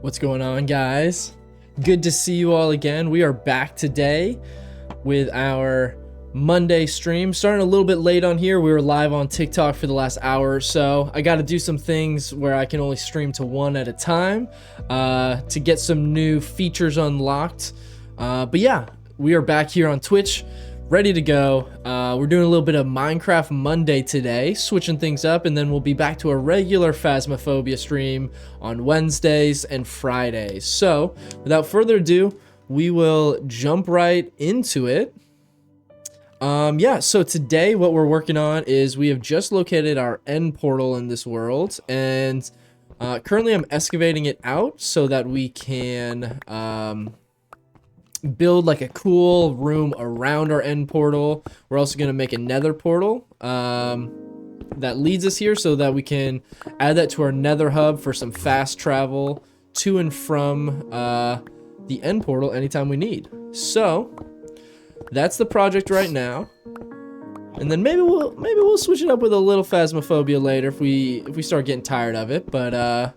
What's going on, guys? Good to see you all again. We are back today with our Monday stream. Starting a little bit late on here. We were live on TikTok for the last hour or so. I got to do some things where I can only stream to one at a time to get some new features unlocked. But yeah, we are back here on Twitch, ready to go. We're doing a little bit of Minecraft Monday today, switching things up, and then we'll be back to a regular Phasmophobia stream on Wednesdays and Fridays. So without further ado, we will jump right into it. Yeah, so today what we're working on is we have just located our end portal in this world, and currently I'm excavating it out so that we can build like a cool room around our end portal. We're also going to make a nether portal that leads us here so that we can add that to our nether hub for some fast travel to and from the end portal anytime we need. So that's the project right now, and then maybe we'll switch it up with a little Phasmophobia later if we start getting tired of it. But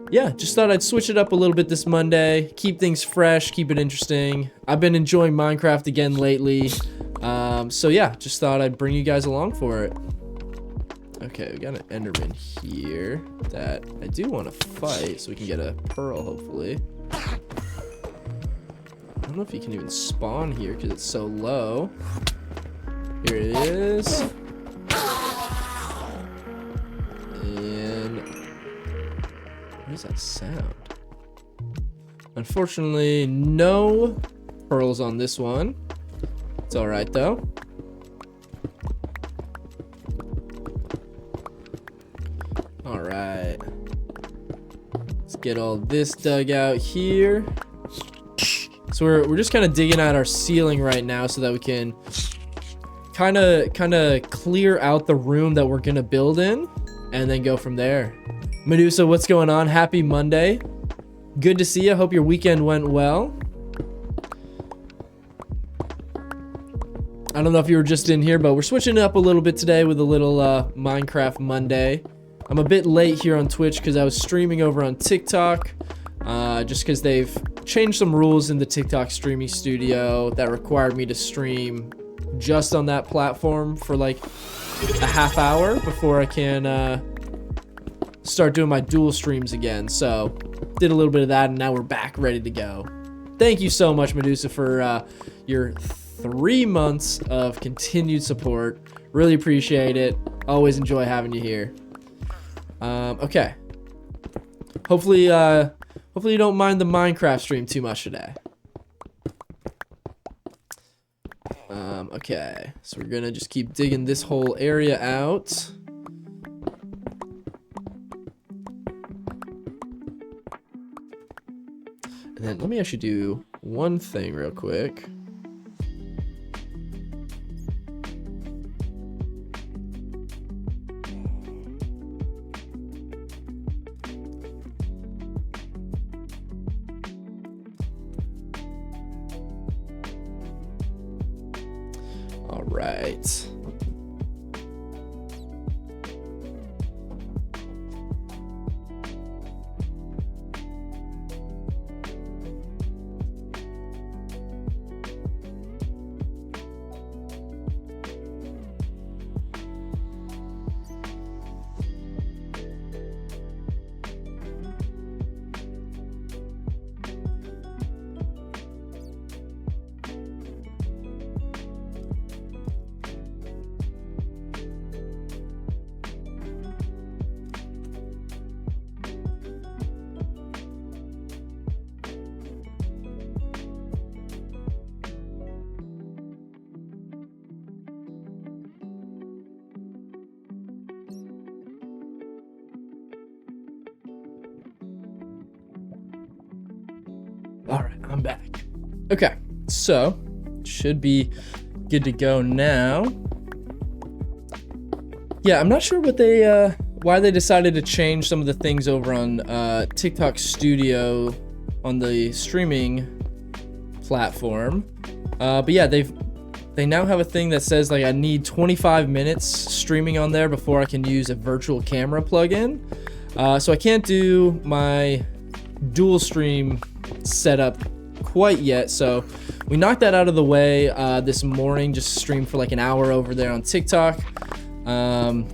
yeah, just thought I'd switch it up a little bit this Monday, keep things fresh, keep it interesting. I've been enjoying Minecraft again lately, so yeah, just thought I'd bring you guys along for it. Okay, we got an enderman here that I do want to fight so we can get a pearl, hopefully. I don't know if he can even spawn here because it's so low. Here it is. And what is that sound? Unfortunately, no pearls on this one. It's all right though. All right. Let's get all this dug out here. So we're just kind of digging out our ceiling right now so that we can kind of clear out the room that we're gonna build in, and then go from there. Medusa, what's going on? Happy Monday. Good to see you. Hope your weekend went well. I don't know if you were just in here, but we're switching it up a little bit today with a little Minecraft Monday. I'm a bit late here on Twitch because I was streaming over on TikTok. Just because they've changed some rules in the TikTok streaming studio that required me to stream just on that platform for like a half hour before I can start doing my dual streams again. So did a little bit of that, and now we're back ready to go. Thank you so much, Medusa, for your 3 months of continued support. Really appreciate it. Always enjoy having you here. Okay. Hopefully you don't mind the Minecraft stream too much today. Okay, so we're gonna just keep digging this whole area out. And then let me actually do one thing real quick. All right. All right, I'm back. Okay, so should be good to go now. Yeah, I'm not sure what they why they decided to change some of the things over on TikTok Studio on the streaming platform. But yeah, they now have a thing that says like I need 25 minutes streaming on there before I can use a virtual camera plugin. So I can't do my dual stream set up quite yet, so we knocked that out of the way this morning. Just streamed for like an hour over there on TikTok, and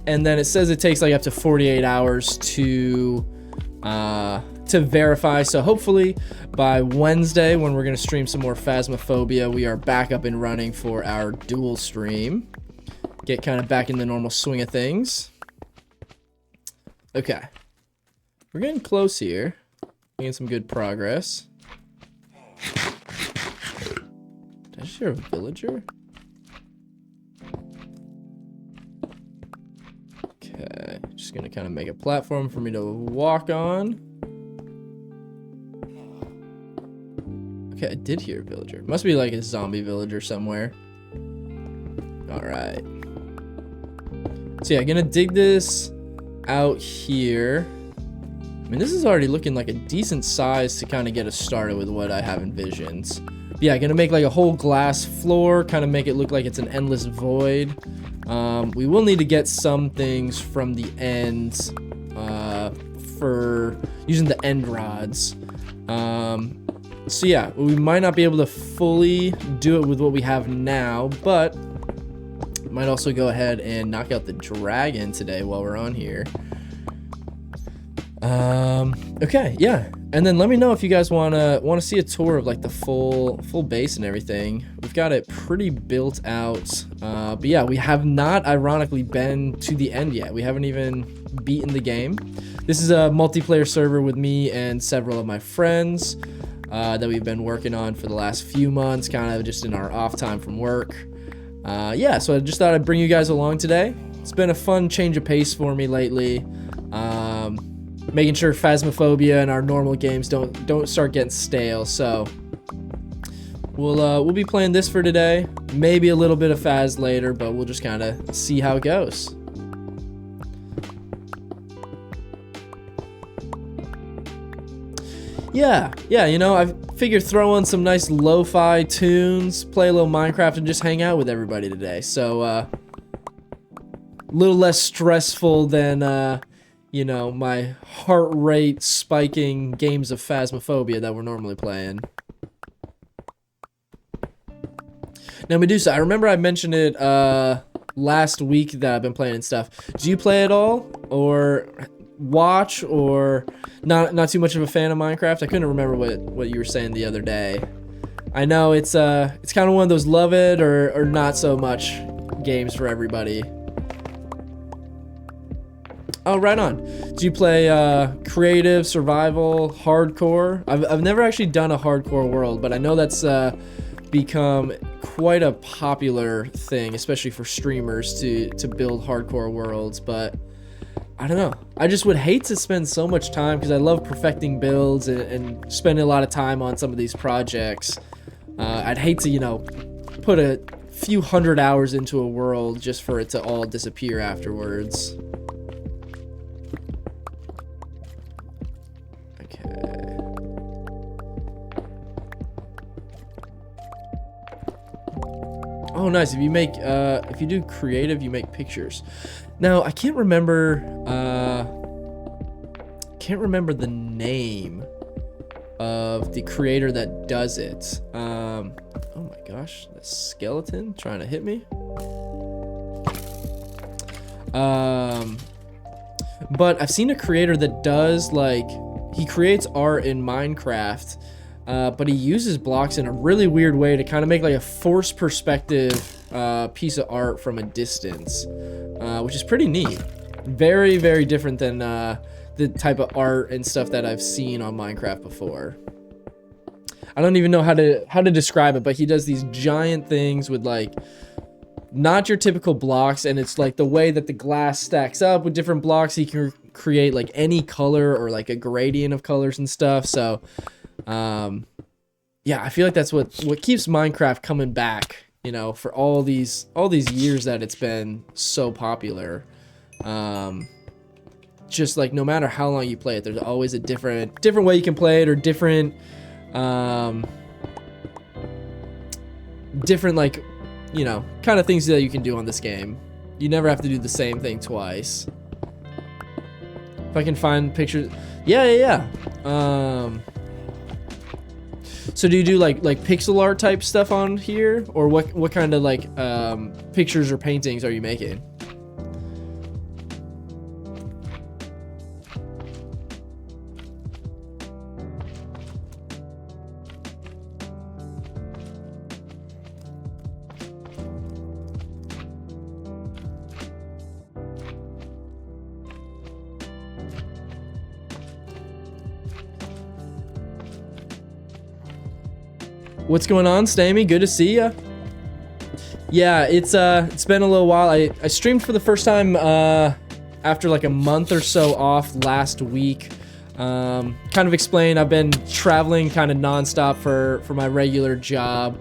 then it says it takes like up to 48 hours to verify. So hopefully by Wednesday, when we're gonna stream some more Phasmophobia, we are back up and running for our dual stream. Get kind of back in the normal swing of things. Okay, we're getting close here, making some good progress. Did I just hear a villager? Okay, just gonna kind of make a platform for me to walk on. Okay, I did hear a villager. Must be like a zombie villager somewhere. Alright. So yeah, gonna dig this out here. I mean, this is already looking like a decent size to kind of get us started with what I have envisioned. But yeah, gonna make like a whole glass floor, kind of make it look like it's an endless void. We will need to get some things from the end for using the end rods. So yeah, we might not be able to fully do it with what we have now, but might also go ahead and knock out the dragon today while we're on here. Okay, yeah, and then let me know if you guys wanna see a tour of like the full base and everything. We've got it pretty built out, but yeah, we have not ironically been to the end yet. We haven't even beaten the game. This is a multiplayer server with me and several of my friends that we've been working on for the last few months, kind of just in our off time from work. Yeah, so I just thought I'd bring you guys along today. It's been a fun change of pace for me lately. Making sure Phasmophobia and our normal games don't start getting stale. So we'll be playing this for today. Maybe a little bit of Phas later, but we'll just kind of see how it goes. Yeah, you know, I figured throw on some nice lo-fi tunes, play a little Minecraft, and just hang out with everybody today. So, a little less stressful than, you know, my heart rate spiking games of Phasmophobia that we're normally playing. Now, Medusa, I remember I mentioned it, last week that I've been playing and stuff. Do you play at all? Or watch, or not too much of a fan of Minecraft? I couldn't remember what you were saying the other day. I know it's kind of one of those love it or not so much games for everybody. Oh, right on. Do you play creative, survival, hardcore? I've never actually done a hardcore world, but I know that's become quite a popular thing, especially for streamers to build hardcore worlds. But I don't know. I just would hate to spend so much time, because I love perfecting builds and spending a lot of time on some of these projects. I'd hate to, you know, put a few hundred hours into a world just for it to all disappear afterwards. Okay. Oh, nice. If you make, if you do creative, you make pictures. Now, I can't remember the name of the creator that does it. Oh my gosh, the skeleton trying to hit me. But I've seen a creator that does, like, he creates art in Minecraft, but he uses blocks in a really weird way to kind of make like a forced perspective piece of art from a distance, which is pretty neat. Very, very different than the type of art and stuff that I've seen on Minecraft before. I don't even know how to describe it, but he does these giant things with like not your typical blocks, and it's like the way that the glass stacks up with different blocks. He can create like any color or like a gradient of colors and stuff. So yeah, I feel like that's what keeps Minecraft coming back, you know, for all these years that it's been so popular. Just like no matter how long you play it, there's always a different way you can play it, or different like, you know, kind of things that you can do on this game. You never have to do the same thing twice. If I can find pictures. Yeah. So do you do like pixel art type stuff on here, or what kind of like pictures or paintings are you making? What's going on, Stammy? Good to see ya. Yeah, it's been a little while. I streamed for the first time after like a month or so off last week. Kind of explain, I've been traveling kind of nonstop for my regular job.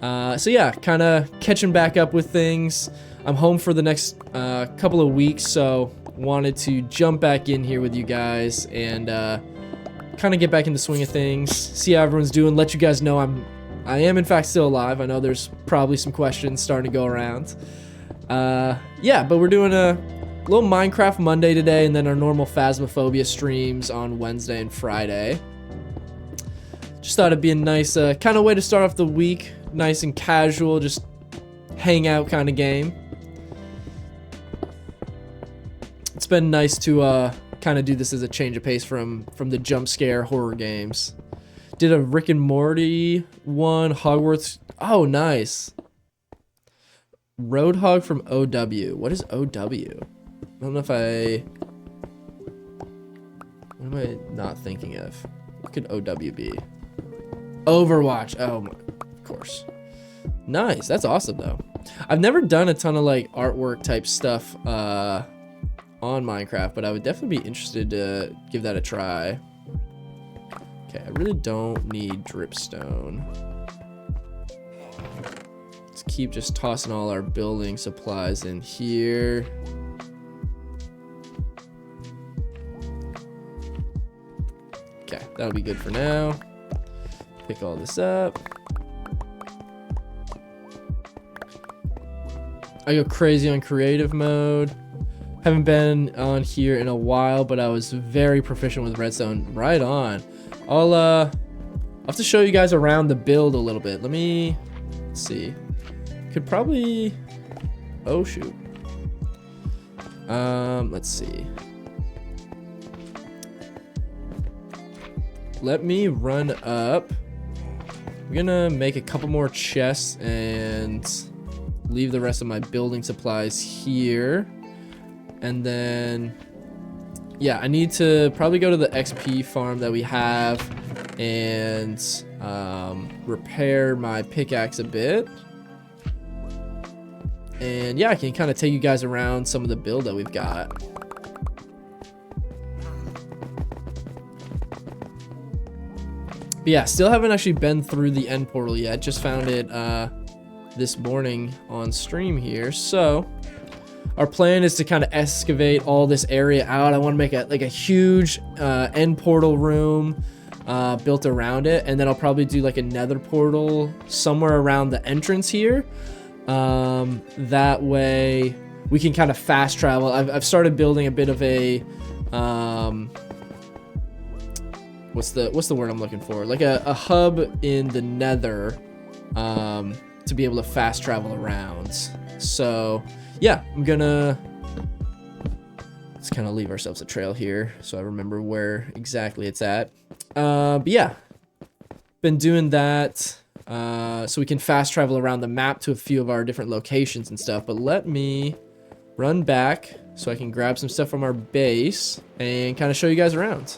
So yeah, kind of catching back up with things. I'm home for the next couple of weeks, so wanted to jump back in here with you guys and kind of get back in the swing of things, see how everyone's doing, let you guys know I am in fact still alive. I know there's probably some questions starting to go around. Yeah, but we're doing a little Minecraft Monday today, and then our normal Phasmophobia streams on Wednesday and Friday. Just thought it'd be a nice kind of way to start off the week, nice and casual, just hang out kind of game. It's been nice to kind of do this as a change of pace from the jump scare horror games. Did a Rick and Morty one, Hogwarts. Oh, nice. Roadhog from OW. What is OW? I don't know if what am I not thinking of? What could OW be? Overwatch. Oh, my, of course. Nice. That's awesome, though. I've never done a ton of, like, artwork type stuff on Minecraft, but I would definitely be interested to give that a try. Okay, I really don't need dripstone. Let's keep just tossing all our building supplies in here. Okay, that'll be good for now. Pick all this up. I go crazy on creative mode. Haven't been on here in a while, but I was very proficient with redstone. Right on. I'll have to show you guys around the build a little bit. Let's see. Could probably, oh shoot. Let's see. Let me run up. I'm gonna make a couple more chests and leave the rest of my building supplies here. And then, yeah, I need to probably go to the XP farm that we have and repair my pickaxe a bit. And yeah, I can kind of take you guys around some of the build that we've got. But yeah, still haven't actually been through the end portal yet. Just found it this morning on stream here. So our plan is to kind of excavate all this area out. I want to make a huge end portal room built around it, and then I'll probably do like a nether portal somewhere around the entrance here. That way we can kind of fast travel. I've started building a bit of a what's the word I'm looking for? Like a hub in the nether to be able to fast travel around. So yeah, let's kind of leave ourselves a trail here so I remember where exactly it's at. But yeah, been doing that so we can fast travel around the map to a few of our different locations and stuff. But let me run back so I can grab some stuff from our base and kind of show you guys around.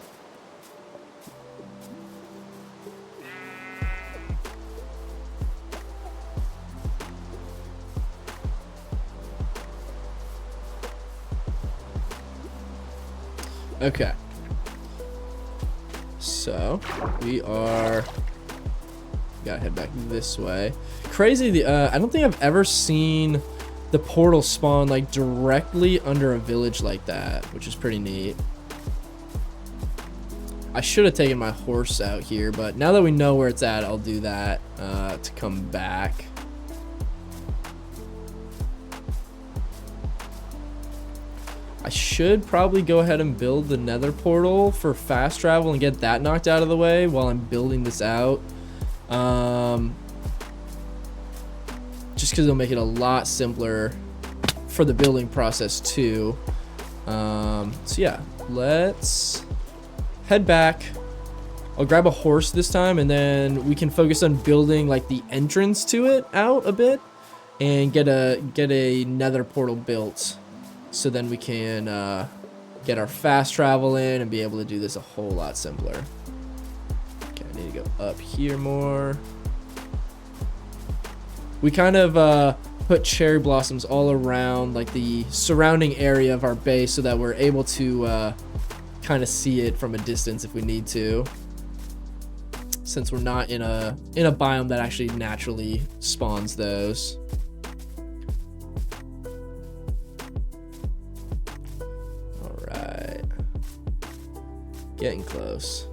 Okay, so we gotta head back this way. Crazy, I don't think I've ever seen the portal spawn like directly under a village like that, which is pretty neat. I should have taken my horse out here, but now that we know where it's at, I'll do that to come back. I should probably go ahead and build the nether portal for fast travel and get that knocked out of the way while I'm building this out. Just because it'll make it a lot simpler for the building process too. So yeah, let's head back. I'll grab a horse this time, and then we can focus on building like the entrance to it out a bit and get a nether portal built. So then we can get our fast travel in and be able to do this a whole lot simpler. Okay, I need to go up here more. We kind of put cherry blossoms all around like the surrounding area of our base so that we're able to kind of see it from a distance if we need to. Since we're not in a biome that actually naturally spawns those. Getting close.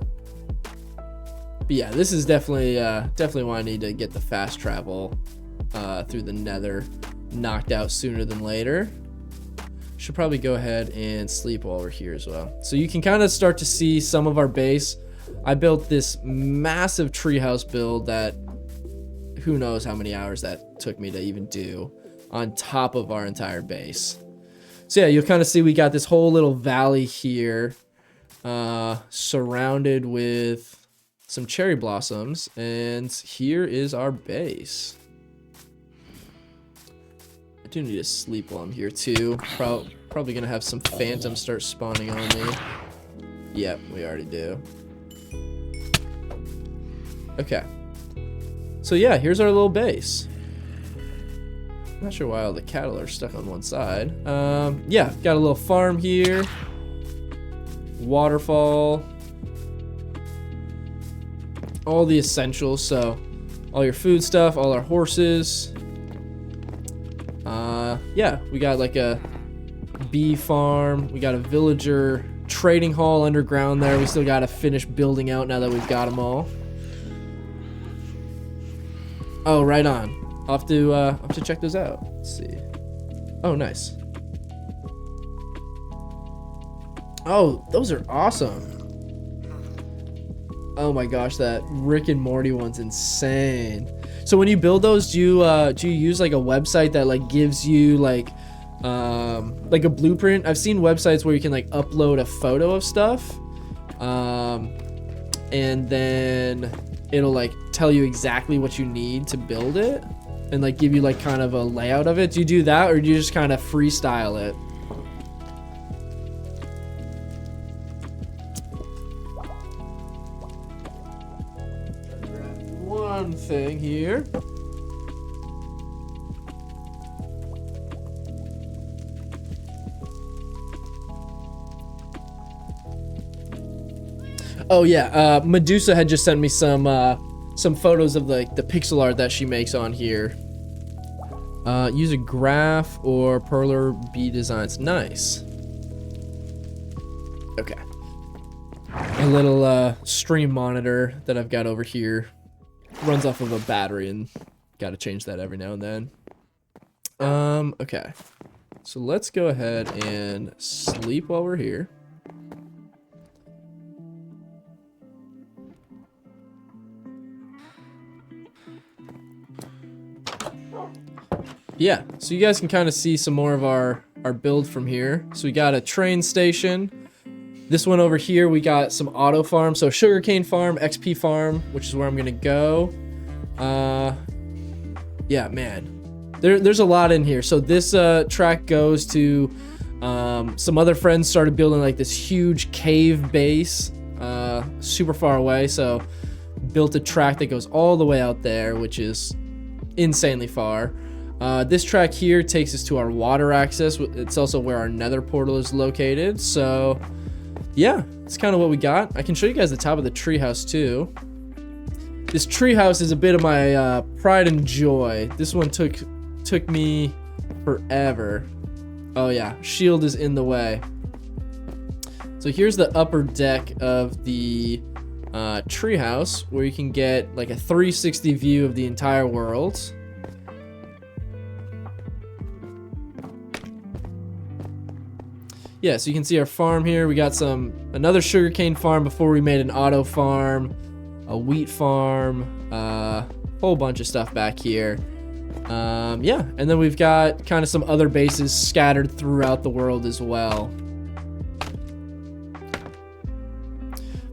But yeah, this is definitely why I need to get the fast travel through the nether knocked out sooner than later. Should probably go ahead and sleep while we're here as well. So you can kind of start to see some of our base. I built this massive treehouse build that who knows how many hours that took me to even do on top of our entire base. So yeah, you'll kind of see we got this whole little valley here. Surrounded with some cherry blossoms, and here is our base. I do need to sleep while I'm here too. Probably gonna have some phantoms start spawning on me. Yep, we already do. Okay. So yeah, here's our little base. Not sure why all the cattle are stuck on one side. Yeah, got a little farm here. Waterfall, all the essentials, so all your food stuff, all our horses. Yeah, we got like a bee farm, we got a villager trading hall underground there. We still got to finish building out now that we've got them all. Oh, right on. I'll have to check those out. Let's see. Oh, nice. Oh, those are awesome. Oh my gosh, that Rick and Morty one's insane. So when you build those, do you use like a website that like gives you like a blueprint? I've seen websites where you can like upload a photo of stuff, and then it'll like tell you exactly what you need to build it, and like give you like kind of a layout of it. Do you do that, or do you just kind of freestyle it? One thing here. Oh yeah, Medusa had just sent me some photos of like the pixel art that she makes on here. Use a graph or Perler B designs. Nice. Okay. A little stream monitor that I've got over here runs off of a battery, and got to change that every now and then. Okay. So let's go ahead and sleep while we're here. Yeah, so you guys can kind of see some more of our build from here. So we got a train station. This one over here, we got some auto farm. So sugarcane farm, XP farm, which is where I'm gonna go. Yeah, man, there's a lot in here. So this track goes to some other friends started building like this huge cave base, super far away. So built a track that goes all the way out there, which is insanely far. This track here takes us to our water access. It's also where our nether portal is located. So yeah, it's kind of what we got. I can show you guys the top of the treehouse too. This treehouse is a bit of my pride and joy. This one took me forever. Oh yeah, shield is in the way. So here's the upper deck of the treehouse, where you can get like a 360 view of the entire world. yeah, so you can see our farm here. We got another sugarcane farm before we made an auto farm, a wheat farm, whole bunch of stuff back here. Yeah, and then we've got kind of some other bases scattered throughout the world as well.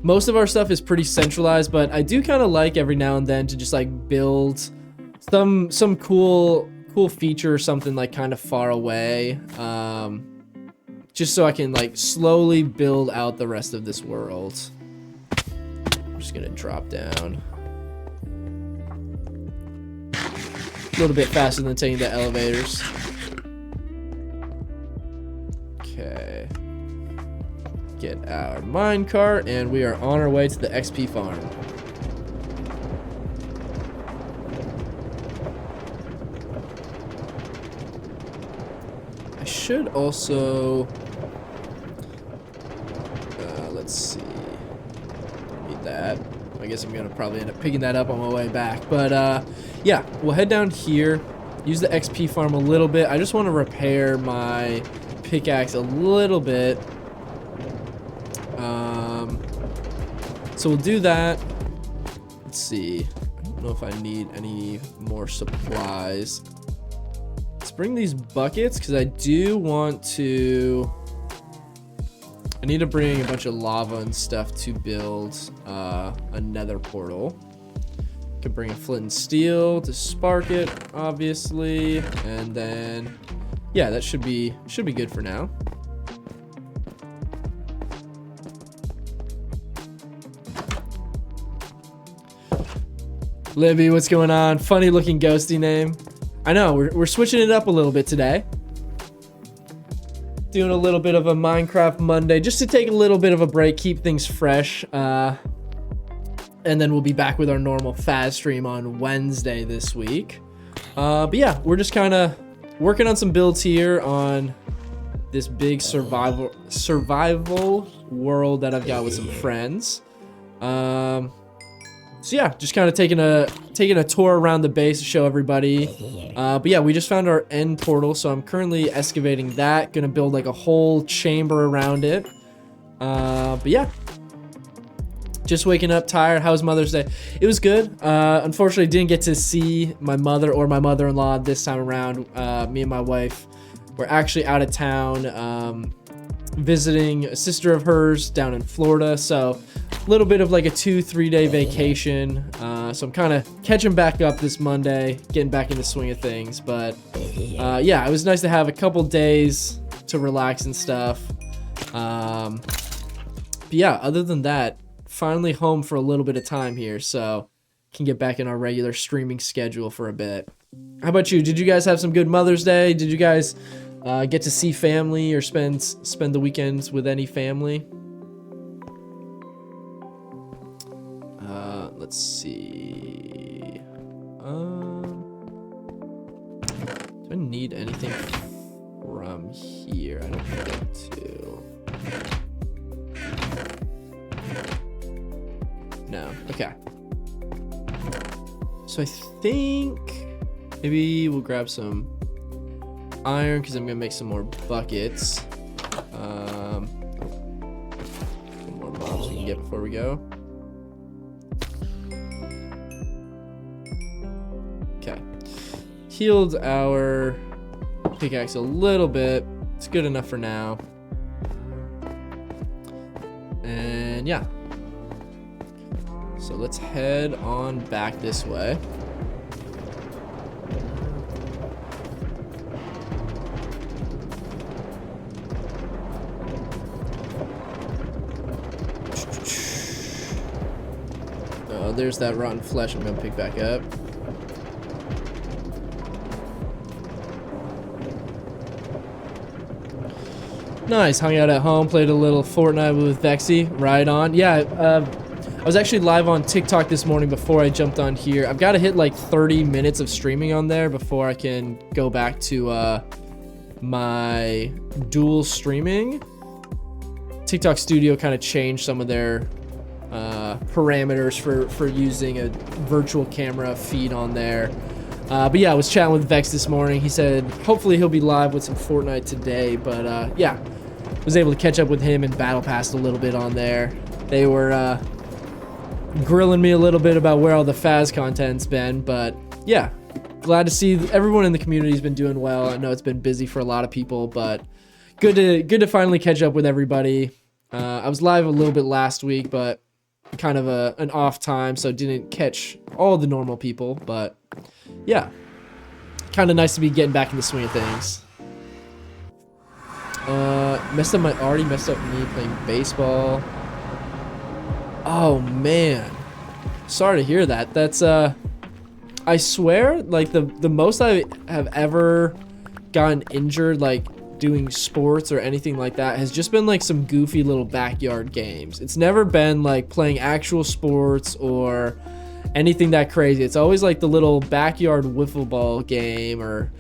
Most of our stuff is pretty centralized, but I do kind of like every now and then to just like build some cool feature or something like kind of far away, just so I can like slowly build out the rest of this world. I'm just gonna drop down a little bit faster than taking the elevators. Okay, get our minecart and we are on our way to the XP farm. I should also let's see, don't need that. I guess I'm gonna probably end up picking that up on my way back, but yeah, we'll head down here, use the XP farm a little bit. I just want to repair my pickaxe a little bit, so we'll do that. Let's see, I don't know if I need any more supplies. Let's bring these buckets because I do want to. I need to bring a bunch of lava and stuff to build a nether portal. Can bring a flint and steel to spark it, obviously, and then yeah, that should be good for now. Libby, what's going on? Funny looking ghosty name. I know, we're switching it up a little bit today. Doing a little bit of a Minecraft Monday just to take a little bit of a break, keep things fresh. And then we'll be back with our normal Faz stream on Wednesday this week. But yeah, we're just kind of working on some builds here on this big survival world that I've got with some friends. So yeah, just kind of taking a tour around the base to show everybody. But yeah, we just found our end portal, so I'm currently excavating that. Gonna build like a whole chamber around it. But yeah, just waking up tired. How was Mother's Day? It was good. Unfortunately, didn't get to see my mother or my mother-in-law this time around. Me and my wife were actually out of town, visiting a sister of hers down in Florida. So a little bit of like a 2-3 day vacation. So I'm kind of catching back up this Monday, getting back in the swing of things. But yeah, it was nice to have a couple days to relax and stuff. But yeah, other than that, finally home for a little bit of time here, so can get back in our regular streaming schedule for a bit. How about you? Did you guys have some good Mother's Day? Did you guys get to see family or spend the weekends with any family? Let's see. Do I need anything from here? I don't think I do. No. Okay. So I think maybe we'll grab some iron because I'm gonna make some more buckets. Some more mobs we can get before we go. Okay. Healed our pickaxe a little bit. It's good enough for now. And yeah. So let's head on back this way. Oh, there's that rotten flesh I'm gonna pick back up. Nice, hung out at home, played a little Fortnite with Vexy, right on. Yeah, I was actually live on TikTok this morning before I jumped on here. I've got to hit like 30 minutes of streaming on there before I can go back to my dual streaming. TikTok Studio kind of changed some of their parameters for using a virtual camera feed on there. But yeah, I was chatting with Vex this morning. He said hopefully he'll be live with some Fortnite today. But yeah, was able to catch up with him and battle passed a little bit on there. They were grilling me a little bit about where all the Faz content's been, but yeah, glad to see everyone in the community's been doing well. I know it's been busy for a lot of people, but good to finally catch up with everybody. I was live a little bit last week, but kind of an off time, so didn't catch all the normal people, but yeah, kind of nice to be getting back in the swing of things. Already messed up me playing baseball. Oh man, sorry to hear that. That's I swear, like the most I have ever gotten injured like doing sports or anything like that has just been like some goofy little backyard games. It's never been like playing actual sports or anything that crazy. It's always like the little backyard wiffle ball game or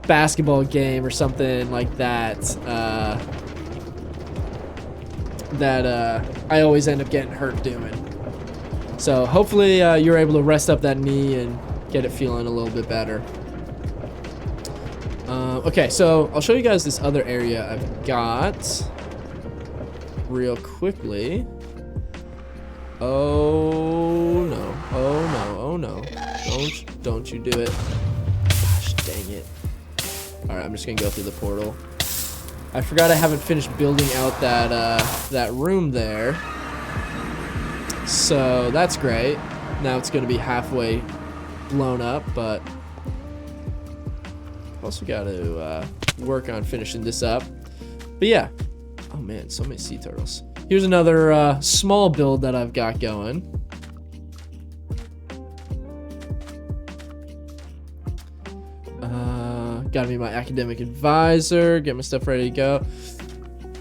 basketball game or something like that. I always end up getting hurt doing. So hopefully you're able to rest up that knee and get it feeling a little bit better. Okay, so I'll show you guys this other area I've got real quickly. Oh no, oh no, oh no. Don't you do it. Gosh, dang it. Alright, I'm just gonna go through the portal. I forgot I haven't finished building out that room there. So that's great. Now it's gonna be halfway blown up, but also got to work on finishing this up. But yeah. Oh man, so many sea turtles. Here's another small build that I've got going. Gotta be my academic advisor. Get my stuff ready to go.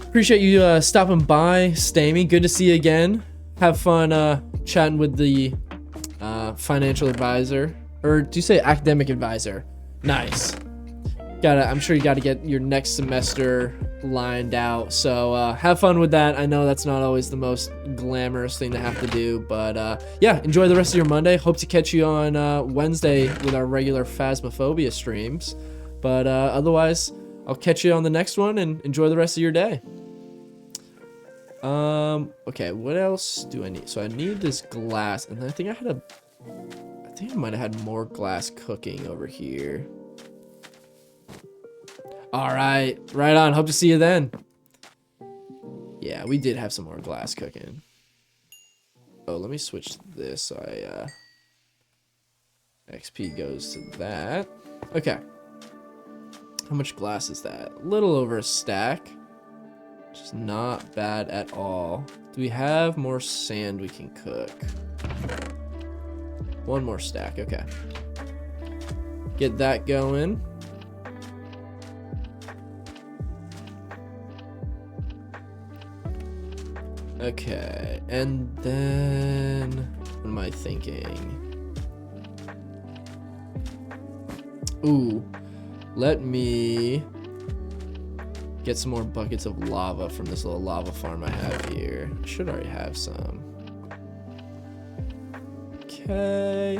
Appreciate you stopping by, Stamey. Good to see you again. Have fun chatting with the financial advisor. Or do you say academic advisor? Nice. I'm sure you gotta get your next semester lined out. So have fun with that. I know that's not always the most glamorous thing to have to do, but yeah, enjoy the rest of your Monday. Hope to catch you on Wednesday with our regular Phasmophobia streams. But otherwise, I'll catch you on the next one and enjoy the rest of your day. Okay, what else do I need? So I need this glass, and I think I might have had more glass cooking over here. All right, right on. Hope to see you then. Yeah, we did have some more glass cooking. Oh, let me switch this so XP goes to that. Okay. How much glass is that? A little over a stack. Which is not bad at all. Do we have more sand we can cook? One more stack, okay. Get that going. Okay, and then what am I thinking? Ooh, let me get some more buckets of lava from this little lava farm I have here. I should already have some. Okay,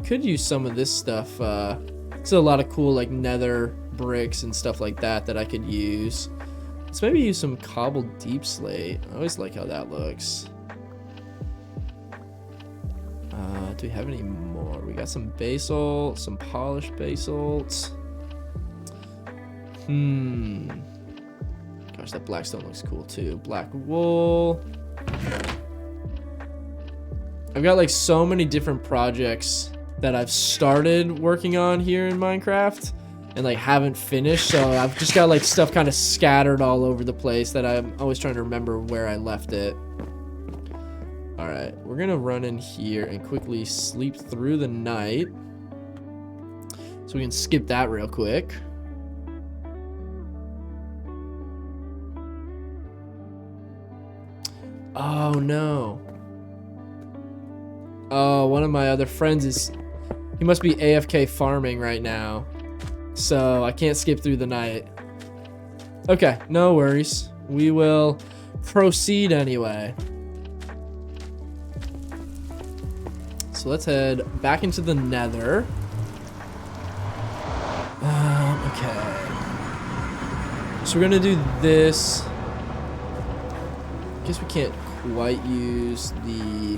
could use some of this stuff. There's a lot of cool like nether bricks and stuff like that I could use. Let's maybe use some cobbled deep slate. I always like how that looks. Do we have any more? We got some basalt, some polished basalt. Gosh, that black stone looks cool too. Black wool. I've got like so many different projects that I've started working on here in Minecraft and like haven't finished, so I've just got like stuff kind of scattered all over the place that I'm always trying to remember where I left it. All right, we're gonna run in here and quickly sleep through the night so we can skip that real quick. Oh no. Oh, one of my other friends he must be AFK farming right now. So I can't skip through the night. Okay, no worries. We will proceed anyway. So let's head back into the Nether. Okay. So we're gonna do this. guess we can't quite use the...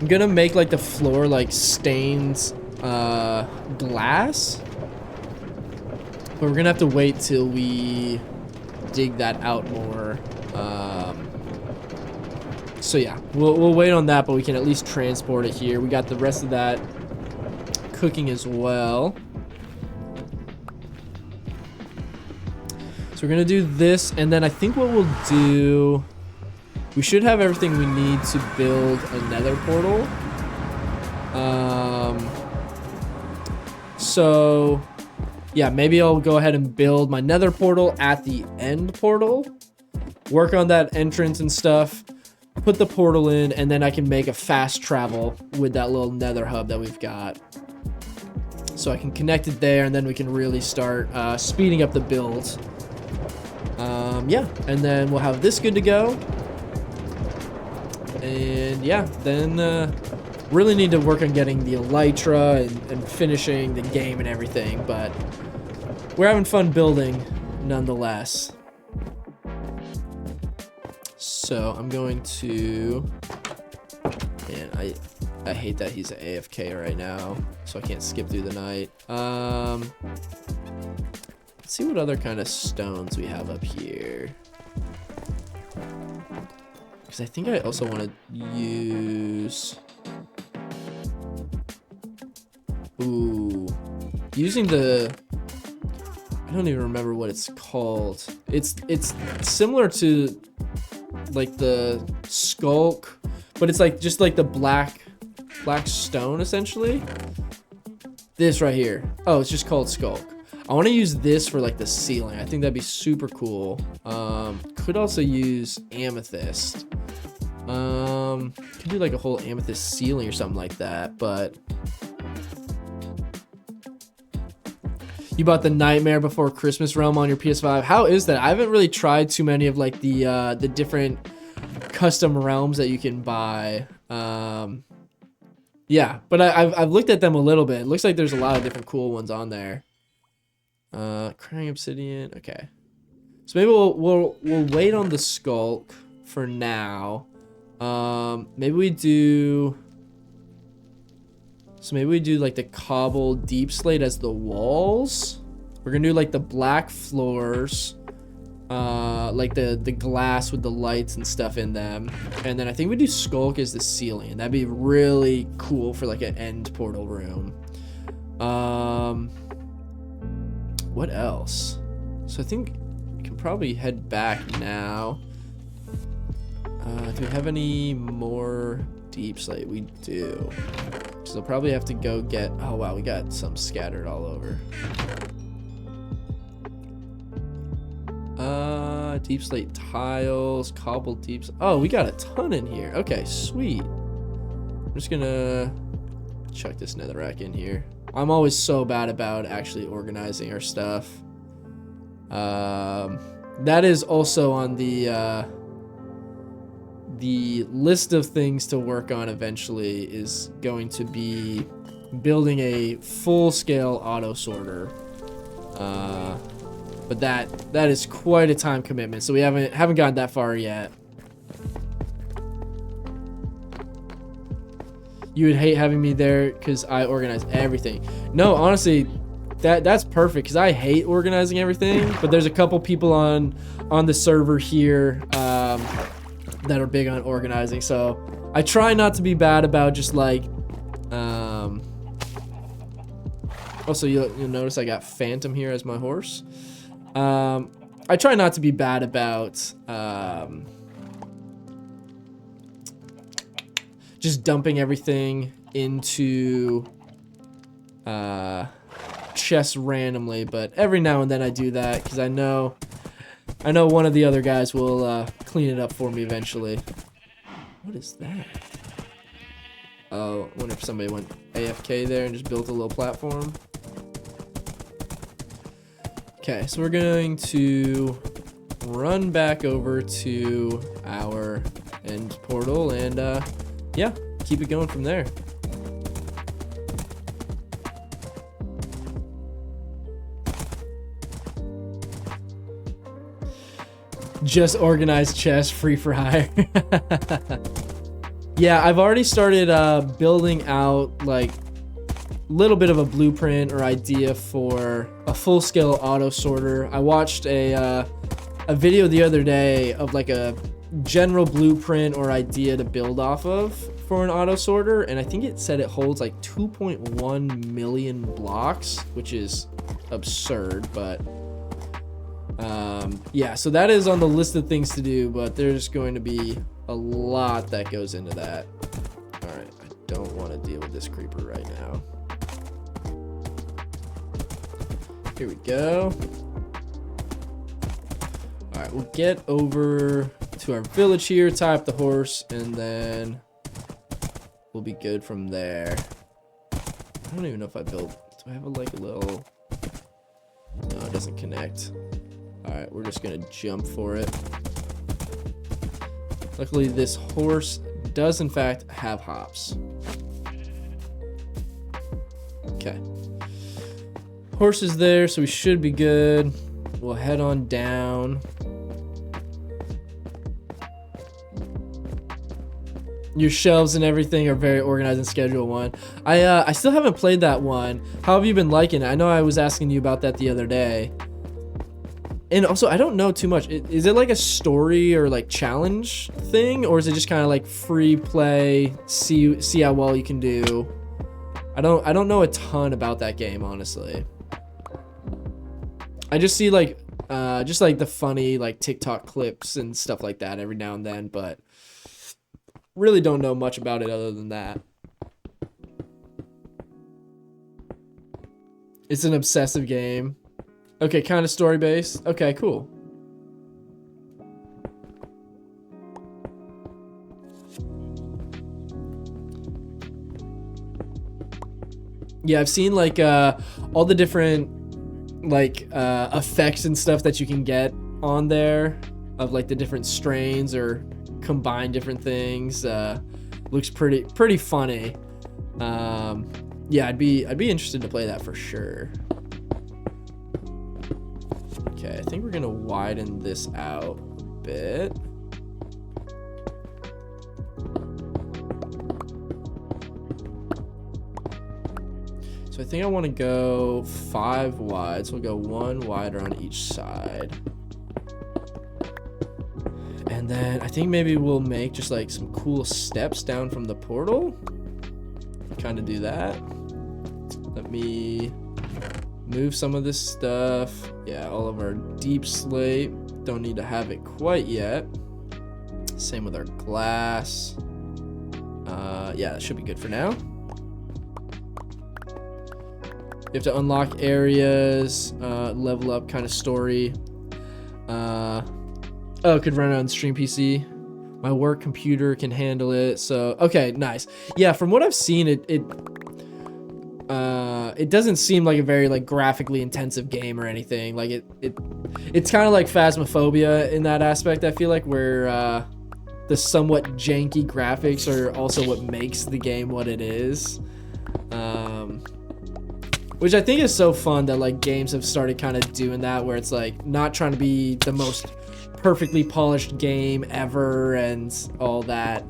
I'm gonna make like the floor like stained glass. But we're gonna have to wait till we dig that out more. So yeah, we'll wait on that, but we can at least transport it here. We got the rest of that cooking as well. So we're gonna do this, and then I think what we'll do, we should have everything we need to build a nether portal. So yeah, maybe I'll go ahead and build my nether portal at the end portal, work on that entrance and stuff, put the portal in, and then I can make a fast travel with that little nether hub that we've got. So I can connect it there, and then we can really start speeding up the build. Yeah, and then we'll have this good to go. And yeah, then really need to work on getting the elytra and finishing the game and everything, but we're having fun building nonetheless. So I'm going to, man, I hate that he's AFK right now, so I can't skip through the night. Let's see what other kind of stones we have up here. Because I think I also want to use... Ooh. Using the... I don't even remember what it's called. It's similar to like the skulk, but it's like just like the black stone essentially. This right here. Oh, it's just called skulk. I want to use this for like the ceiling. I think that'd be super cool. Could also use amethyst. Could do like a whole amethyst ceiling or something like that, but you bought the Nightmare Before Christmas realm on your PS5. How is that? I haven't really tried too many of like the different custom realms that you can buy. Yeah, but I've looked at them a little bit. It looks like there's a lot of different cool ones on there. Crying obsidian. Okay, so maybe we'll wait on the skulk for now. Maybe we do. So maybe we do like the cobble deep slate as the walls. We're gonna do like the black floors, like the glass with the lights and stuff in them, and then I think we do skulk as the ceiling. That'd be really cool for like an end portal room. What else? So I think we can probably head back now. Do we have any more deep slate? We do. So I'll probably have to go get... Oh, wow, we got some scattered all over. Deep slate tiles, cobbled deep... Oh, we got a ton in here. Okay, sweet. I'm just gonna chuck this netherrack in here. I'm always so bad about actually organizing our stuff. That is also on the list of things to work on eventually is going to be building a full-scale auto sorter. But that is quite a time commitment, so we haven't gotten that far yet. You would hate having me there because I organize everything. No, honestly, that's perfect because I hate organizing everything. But there's a couple people on the server here that are big on organizing, so I try not to be bad about just like. Also, you'll notice I got Phantom here as my horse. I try not to be bad about just dumping everything into chests randomly, but every now and then I do that because I know one of the other guys will clean it up for me eventually. What is that? Oh, I wonder if somebody went AFK there and just built a little platform. Okay, so we're going to run back over to our end portal and yeah, keep it going from there. Just organized chest, free for hire. Yeah, I've already started building out like a little bit of a blueprint or idea for a full-scale auto sorter. I watched a video the other day of like a general blueprint or idea to build off of for an auto sorter, and I think it said it holds like 2.1 million blocks, which is absurd. But yeah, so that is on the list of things to do, but there's going to be a lot that goes into that. All right, I don't want to deal with this creeper right now. Here we go. All right, we'll get over to our village here, tie up the horse, and then we'll be good from there. I don't even know if I built. Do I have like a little? No, it doesn't connect. All right, we're just gonna jump for it. Luckily, this horse does in fact have hops. Okay. Horse is there, so we should be good. We'll head on down. Your shelves and everything are very organized in Schedule 1. I still haven't played that one. How have you been liking it? I know I was asking you about that the other day. And also, I don't know too much. Is it like a story or like challenge thing? Or is it just kind of like free play, see how well you can do? I don't know a ton about that game, honestly. I just see like just like the funny like TikTok clips and stuff like that every now and then, but really don't know much about it other than that. It's an obsessive game. Okay, kind of story based. Okay, cool. Yeah, I've seen like all the different like effects and stuff that you can get on there of like the different strains or combine different things. Looks pretty funny. Yeah, I'd be interested to play that for sure. Okay, I think we're gonna widen this out a bit. So I think I want to go 5 wide, so we'll go 1 wider on each side. And then I think maybe we'll make just like some cool steps down from the portal. Kind of do that. Let me move some of this stuff. Yeah, all of our deep slate. Don't need to have it quite yet. Same with our glass. Yeah, that should be good for now. You have to unlock areas, level up kind of story. Oh, could run it on stream PC. My work computer can handle it. So, okay, nice. Yeah, from what I've seen, it doesn't seem like a very like graphically intensive game or anything. Like it's kind of like Phasmophobia in that aspect. I feel like where the somewhat janky graphics are also what makes the game what it is. Which I think is so fun that like games have started kind of doing that, where it's like not trying to be the most perfectly polished game ever and all that.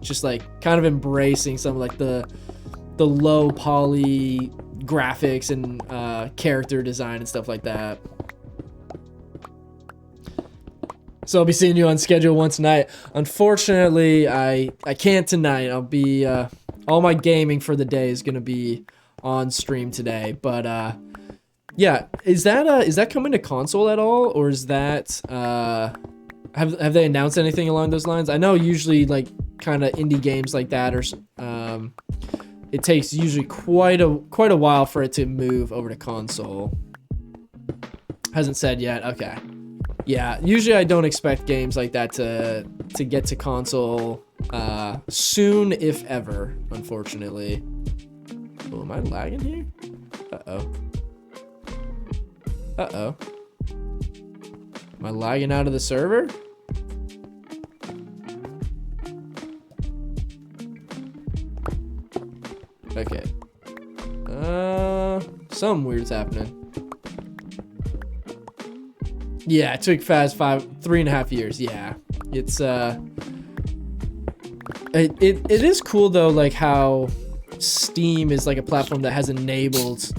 Just like kind of embracing some of like the low poly graphics and character design and stuff like that. So I'll be seeing you on Schedule 1 tonight. Unfortunately, I can't tonight. I'll be all my gaming for the day is gonna be on stream today. But yeah, is that coming to console at all, or is that have they announced anything along those lines? I know usually like kind of indie games like that are it takes usually quite a while for it to move over to console. Hasn't said yet. Okay. Yeah, usually I don't expect games like that to get to console soon, if ever, unfortunately. Oh, am I lagging here? Uh-oh. Uh-oh. Am I lagging out of the server? Okay. Something weird's happening. Yeah, it took Faz 3.5 years. Yeah, it's it is cool though, like how Steam is like a platform that has enabled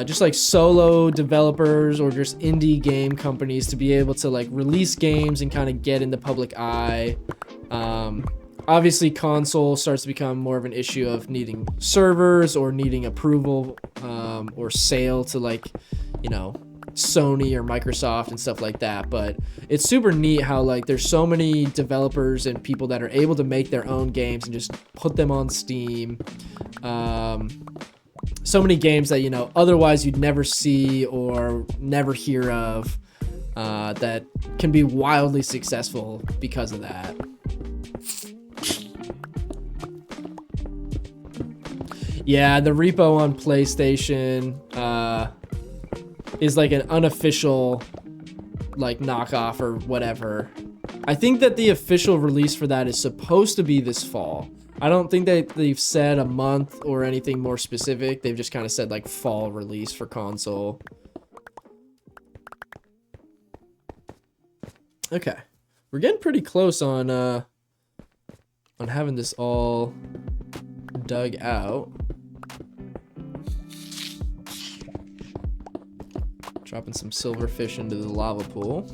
just like solo developers or just indie game companies to be able to like release games and kind of get in the public eye. Obviously console starts to become more of an issue of needing servers or needing approval or sale to, like, you know, Sony or Microsoft and stuff like that. But it's super neat how, like, there's so many developers and people that are able to make their own games and just put them on Steam. So many games that, you know, otherwise you'd never see or never hear of, that can be wildly successful because of that. Yeah, the repo on PlayStation is like an unofficial, like, knockoff or whatever. I think that the official release for that is supposed to be this fall. I don't think that they've said a month or anything more specific. They've just kind of said, like, fall release for console. Okay, we're getting pretty close on having this all dug out. Dropping some silverfish into the lava pool.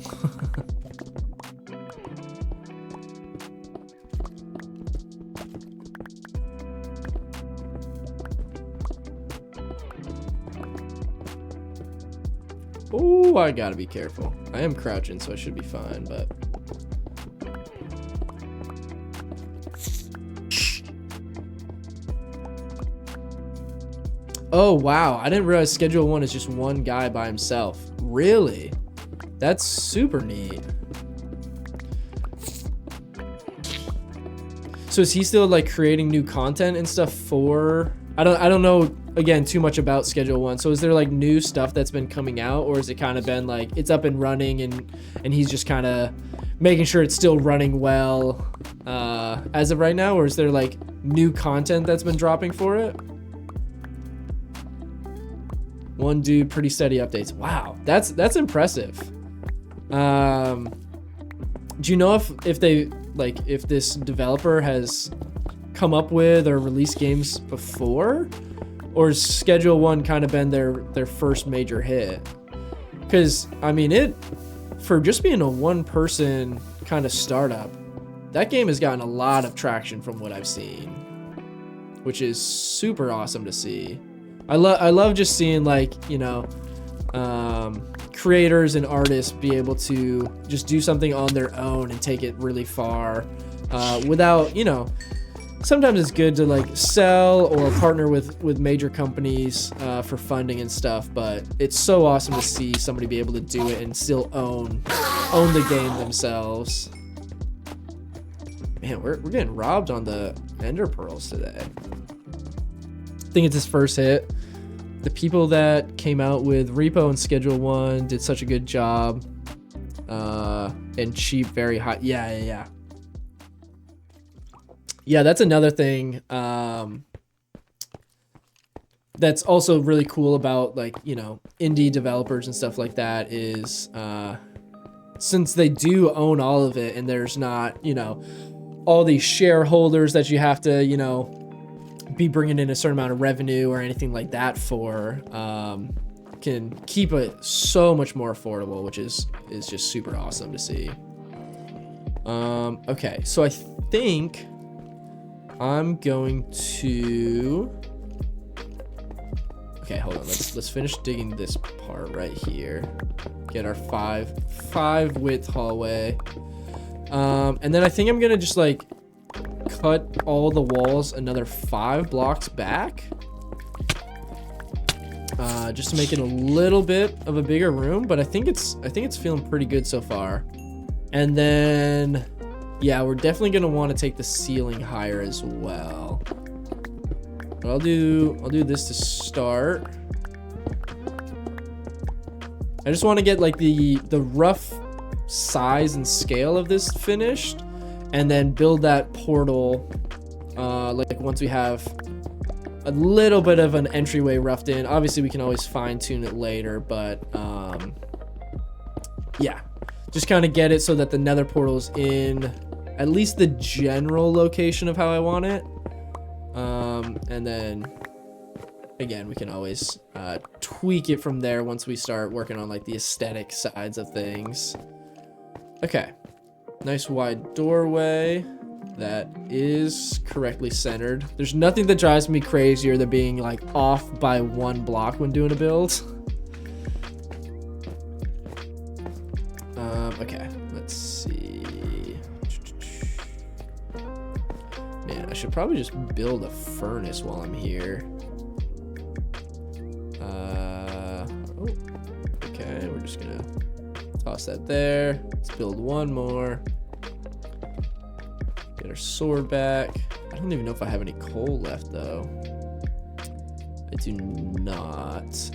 Oh, I gotta be careful. I am crouching, so I should be fine, but... Oh, wow. I didn't realize Schedule 1 is just one guy by himself. Really? That's super neat. So is he still, like, creating new content and stuff for... I don't know, again, too much about Schedule 1. So is there, like, new stuff that's been coming out? Or has it kind of been, like, it's up and running and he's just kind of making sure it's still running well as of right now? Or is there, like, new content that's been dropping for it? One dude, pretty steady updates. Wow, that's impressive. Do you know if they, like, if this developer has come up with or released games before, or has Schedule 1 kind of been their first major hit? Because I mean, it, for just being a one-person kind of startup, that game has gotten a lot of traction from what I've seen, which is super awesome to see. I love just seeing, like, you know, creators and artists be able to just do something on their own and take it really far without, you know, sometimes it's good to, like, sell or partner with major companies for funding and stuff, but it's so awesome to see somebody be able to do it and still own the game themselves. Man, we're getting robbed on the ender pearls today. I think it's his first hit. The people that came out with Repo and Schedule 1 did such a good job. And cheap, very high. Yeah. Yeah, that's another thing that's also really cool about, like, you know, indie developers and stuff like that is since they do own all of it and there's not, you know, all these shareholders that you have to, you know, be bringing in a certain amount of revenue or anything like that for, can keep it so much more affordable, which is just super awesome to see. Okay, so I think I'm going to... Okay, hold on. Let's finish digging this part right here. Get our five width hallway. And then I think I'm gonna just, like, cut all the walls another 5 blocks back. Just to make it a little bit of a bigger room, but I think it's feeling pretty good so far. And then, yeah, we're definitely gonna want to take the ceiling higher as well. But I'll do this to start. I just want to get, like, the rough size and scale of this finished, and then build that portal like once we have a little bit of an entryway roughed in. Obviously we can always fine tune it later, but Yeah, just kind of get it so that the nether portal is in at least the general location of how I want it. And then again, we can always tweak it from there once we start working on like the aesthetic sides of things. Okay, nice wide doorway that is correctly centered. There's nothing that drives me crazier than being like off by 1 block when doing a build. Okay, let's see. Man, I should probably just build a furnace while I'm here. Oh, okay, we're just gonna toss that there. Let's build one more. Get our sword back. I don't even know if I have any coal left though. I do not.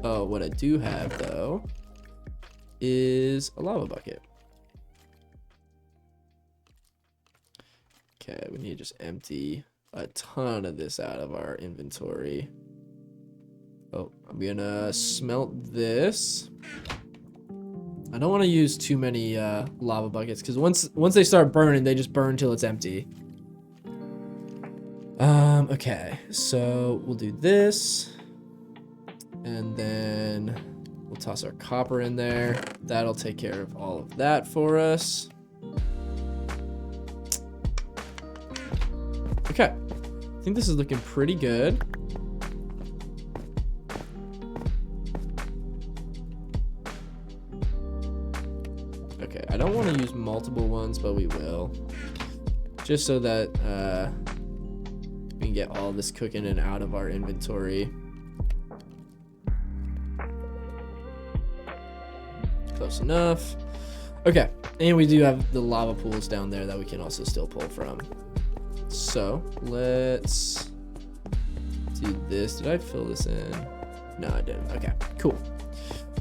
Oh, what I do have though is a lava bucket. Okay, we need to just empty a ton of this out of our inventory. Oh, I'm gonna smelt this. I don't want to use too many lava buckets because once they start burning, they just burn till it's empty. Okay, so we'll do this, and then we'll toss our copper in there. That'll take care of all of that for us. Okay, I think this is looking pretty good. Okay, I don't want to use multiple ones, but we will. Just so that we can get all this cooking and out of our inventory. Close enough. Okay, and we do have the lava pools down there that we can also still pull from. So let's do this. Did I fill this in? No, I didn't. Okay, cool.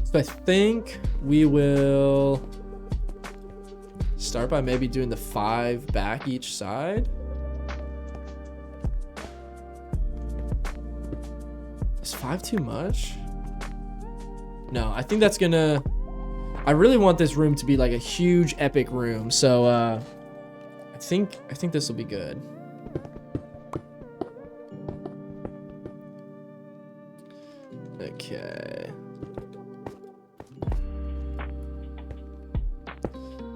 So I think we will start by maybe doing the 5 back each side. Is 5 too much? No, I think that's gonna... I really want this room to be like a huge epic room, so I think this will be good. Okay.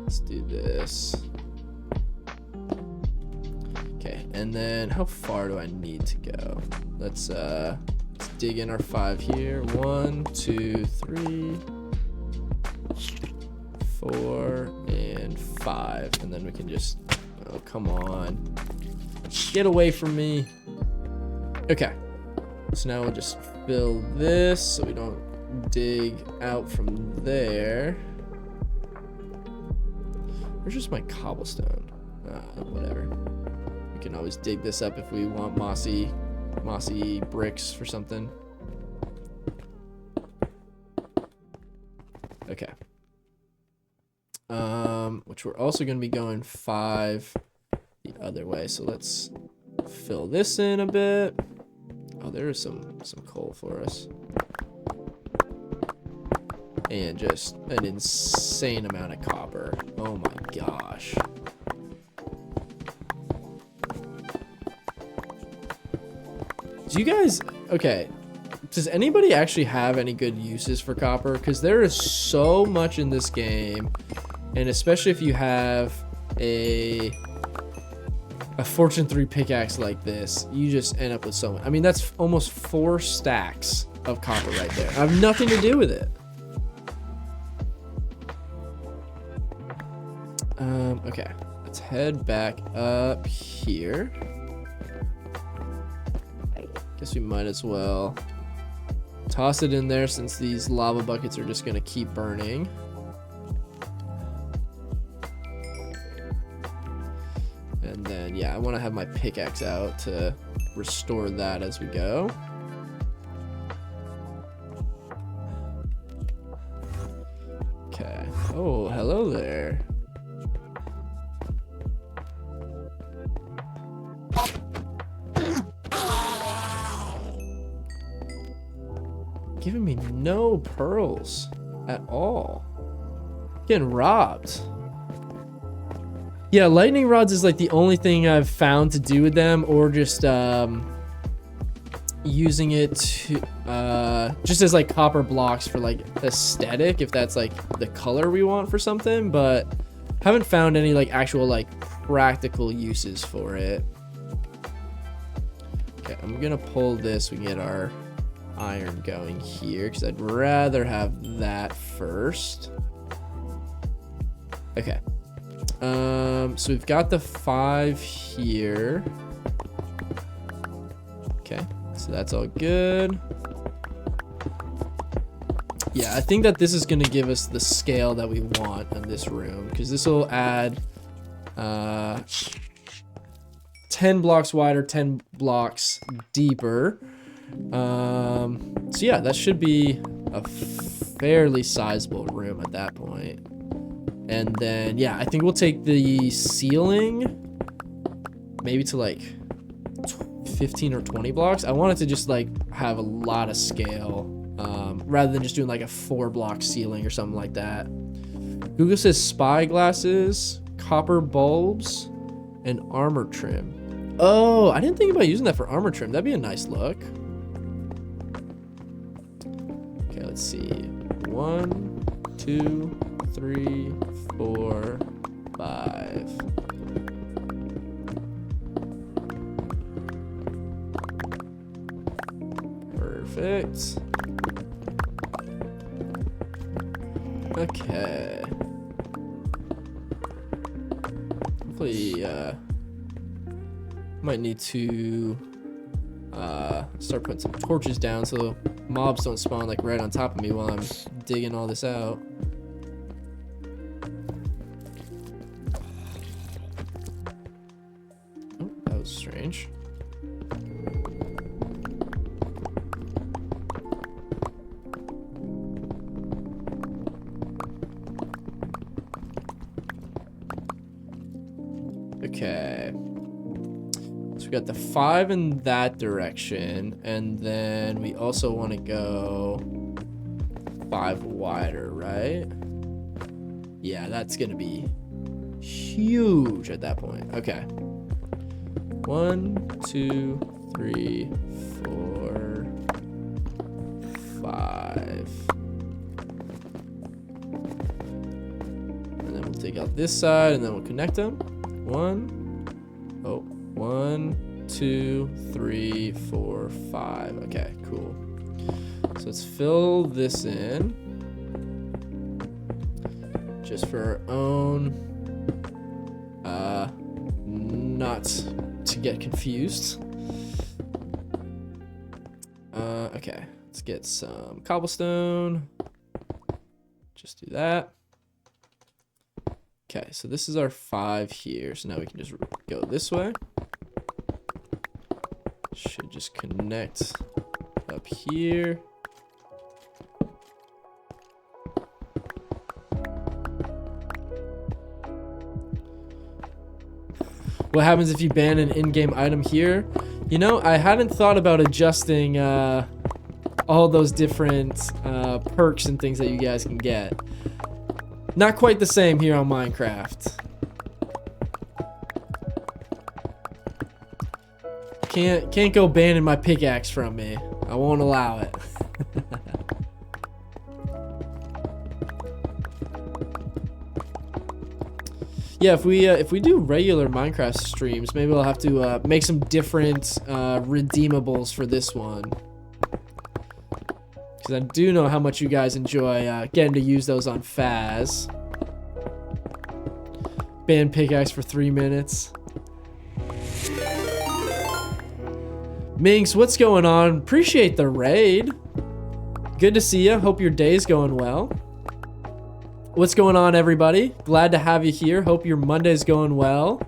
Let's do this. Okay, and then how far do I need to go? Let's dig in our 5 here. 1, 2, 3, 4, and 5, and then we can just, oh, come on, get away from me. Okay, so now we'll just fill this so we don't dig out from there. Where's just my cobblestone? Whatever, we can always dig this up if we want mossy bricks for something. Okay. Which we're also going to be going 5 the other way. So let's fill this in a bit. Oh, there is some coal for us. And just an insane amount of copper. Oh my gosh. Do you guys... Okay. Does anybody actually have any good uses for copper? Because there is so much in this game, and especially if you have a Fortune 3 pickaxe like this, you just end up with so much. I mean, that's almost 4 stacks of copper right there. I have nothing to do with it. Okay, let's head back up here. Guess we might as well toss it in there since these lava buckets are just gonna keep burning. And then, yeah, I want to have my pickaxe out to restore that as we go. Okay. Oh, hello there. giving me no pearls at all. Getting robbed. Yeah, lightning rods is like the only thing I've found to do with them, or just using it to just as like copper blocks for like aesthetic, if that's like the color we want for something, but haven't found any like actual like practical uses for it. Okay, I'm gonna pull this. We can get our iron going here because I'd rather have that first. Okay. So we've got the 5 here. Okay, so that's all good. Yeah, I think that this is gonna give us the scale that we want in this room, because this will add 10 blocks wider, 10 blocks deeper. So yeah, that should be a fairly sizable room at that point. And then, yeah, I think we'll take the ceiling maybe to like 15 or 20 blocks. I want it to just like have a lot of scale, rather than just doing like a 4-block ceiling or something like that. Google says spy glasses, copper bulbs, and armor trim. Oh, I didn't think about using that for armor trim. That'd be a nice look. Okay, let's see. 1, 2, 3, 4, 5. Perfect. Okay. Hopefully, might need to start putting some torches down so mobs don't spawn like right on top of me while I'm digging all this out. Oh, that was strange. Okay. So we got the 5 in that direction, and then we also want to go 5 wider, right? Yeah, that's gonna be huge at that point. Okay. 1, 2, 3, 4, 5. And then we'll take out this side, and then we'll connect them. 1, 2, 3, 4, 5. Okay, cool. So let's fill this in just for our own, not to get confused. Okay, let's get some cobblestone. Just do that. Okay, so this is our 5 here. So now we can just go this way. Should just connect up here. What happens if you ban an in-game item here? You know, I hadn't thought about adjusting all those different perks and things that you guys can get. Not quite the same here on Minecraft. Can't go banning my pickaxe from me. I won't allow it. Yeah, if we do regular Minecraft streams, maybe I'll have to make some different redeemables for this one. Because I do know how much you guys enjoy getting to use those on Faz. Ban pickaxe for 3 minutes. Minx, what's going on? Appreciate the raid. Good to see you. Hope your day's going well. What's going on, everybody? Glad to have you here. Hope your Monday's going well.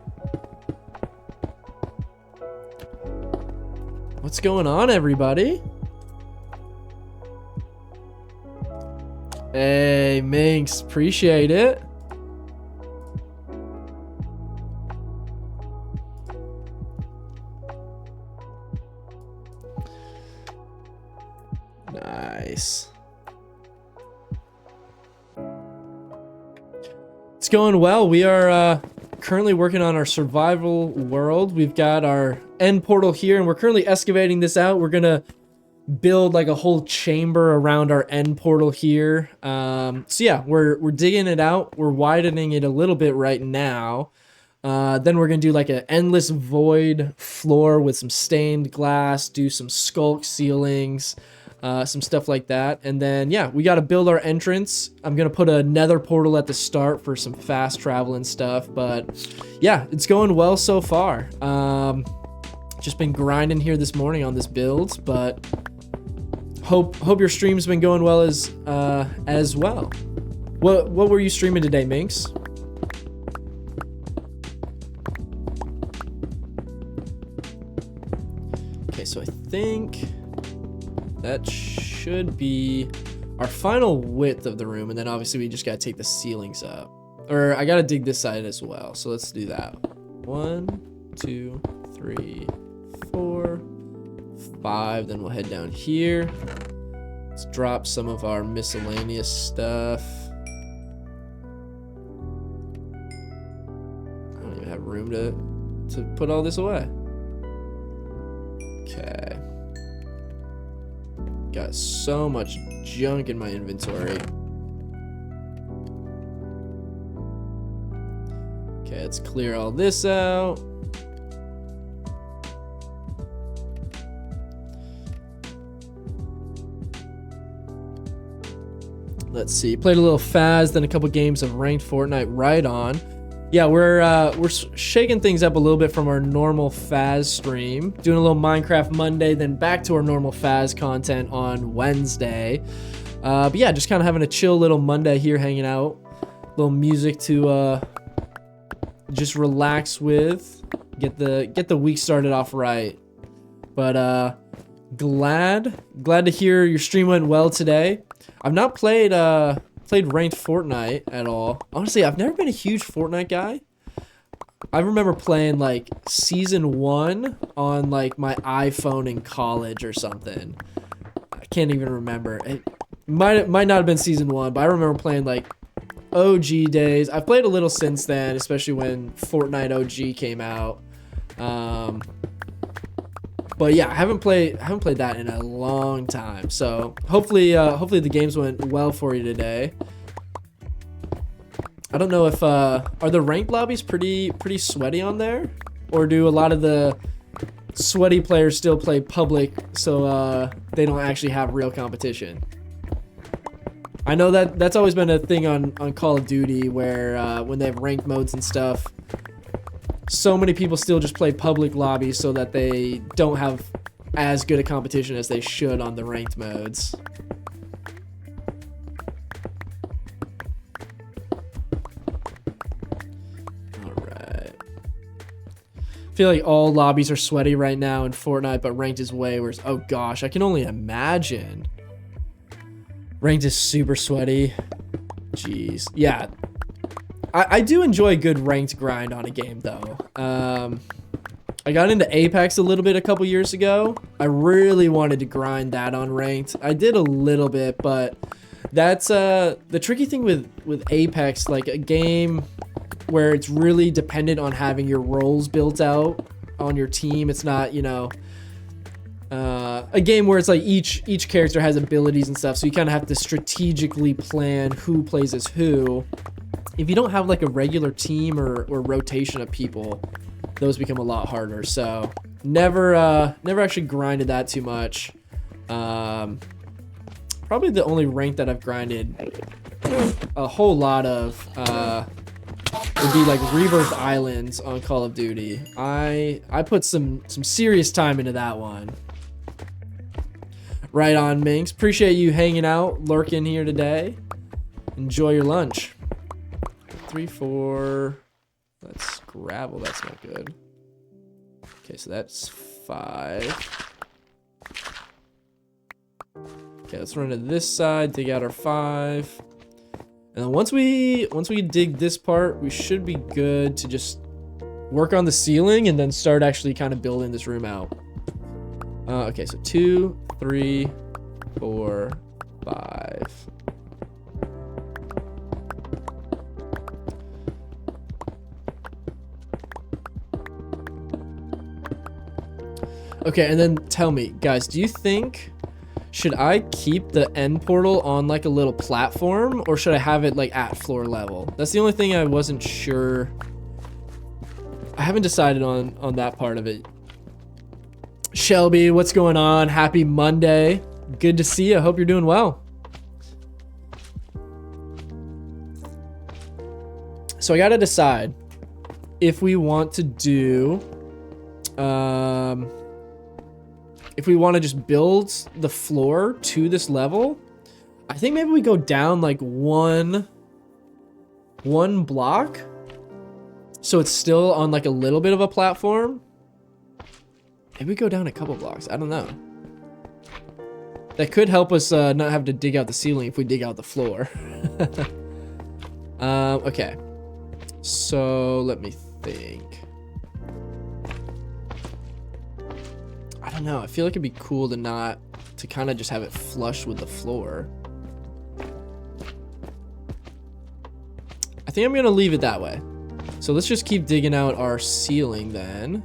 What's going on, everybody? Hey, Minx, appreciate it. Nice. It's going well. We are currently working on our survival world. We've got our end portal here, and we're currently excavating this out. We're gonna build like a whole chamber around our end portal here. So yeah, we're digging it out. We're widening it a little bit right now. Then we're gonna do like an endless void floor with some stained glass, do some sculk ceilings, some stuff like that. And then yeah, we got to build our entrance. I'm gonna put a nether portal at the start for some fast travel and stuff. But yeah, it's going well so far. Just been grinding here this morning on this build, but hope your stream's been going well as well. What were you streaming today, Minx? Okay, so I think that should be our final width of the room, and then obviously we just gotta take the ceilings up. Or I gotta dig this side as well, so let's do that. 1, 2, 3, 4, 5, then we'll head down here. Let's drop some of our miscellaneous stuff. I don't even have room to put all this away. Okay. Got so much junk in my inventory. Okay, let's clear all this out. Let's see. Played a little Faz, then a couple games of ranked Fortnite right on. Yeah, we're shaking things up a little bit from our normal Faz stream. Doing a little Minecraft Monday, then back to our normal Faz content on Wednesday. But yeah, just kind of having a chill little Monday here, hanging out. Little music to just relax with. Get the week started off right. But glad to hear your stream went well today. I've not played ranked Fortnite at all. Honestly, I've never been a huge Fortnite guy. I remember playing like season 1 on like my iPhone in college or something. I can't even remember. It might not have been season 1, but I remember playing like OG days. I've played a little since then, especially when Fortnite OG came out. But yeah, I haven't played that in a long time. So hopefully the games went well for you today. I don't know if are the ranked lobbies pretty sweaty on there, or do a lot of the sweaty players still play public so they don't actually have real competition? I know that's always been a thing on Call of Duty where when they have ranked modes and stuff, so many people still just play public lobbies so that they don't have as good a competition as they should on the ranked modes. Alright. I feel like all lobbies are sweaty right now in Fortnite, but ranked is way worse. Oh gosh, I can only imagine. Ranked is super sweaty. Jeez. Yeah. I do enjoy a good ranked grind on a game, though. I got into Apex a little bit a couple years ago. I really wanted to grind that on ranked. I did a little bit, but that's the tricky thing with Apex, like a game where it's really dependent on having your roles built out on your team. It's not, you know, a game where it's like each character has abilities and stuff, so you kind of have to strategically plan who plays as who. If you don't have like a regular team or rotation of people, those become a lot harder. So never actually grinded that too much. Probably the only rank that I've grinded a whole lot of would be like Rebirth Islands on Call of Duty. I put some serious time into that one. Right on, Minx. Appreciate you hanging out, lurking here today. Enjoy your lunch. 3, 4. That's gravel. That's not good. Okay, so that's 5. Okay, let's run to this side, dig out our 5. And then once we dig this part, we should be good to just work on the ceiling and then start actually kind of building this room out. Okay, so 2, 3, 4, 5. Okay, and then tell me, guys, do you think, should I keep the end portal on like a little platform, or should I have it like at floor level? That's the only thing I wasn't sure. I haven't decided on that part of it. Shelby, what's going on? Happy Monday. Good to see you. I hope you're doing well. So I got to decide if we want to do, if we want to just build the floor to this level. I think maybe we go down like one block, so it's still on like a little bit of a platform. Maybe we go down a couple blocks. I don't know. That could help us not have to dig out the ceiling if we dig out the floor. Okay. So let me think. I don't know. I feel like it'd be cool to kind of just have it flush with the floor. I think I'm going to leave it that way. So let's just keep digging out our ceiling then.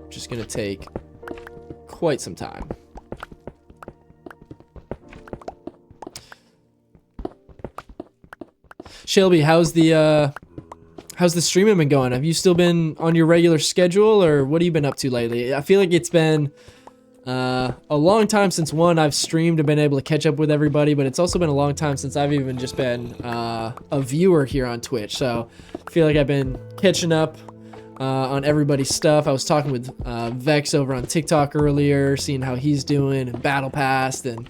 Just going to take quite some time. Shelby, how's the streaming been going? Have you still been on your regular schedule, or what have you been up to lately? I feel like it's been a long time since I've streamed and been able to catch up with everybody, but it's also been a long time since I've even just been a viewer here on Twitch. So I feel like I've been catching up on everybody's stuff. I was talking with Vex over on TikTok earlier, seeing how he's doing and Battle Pass, and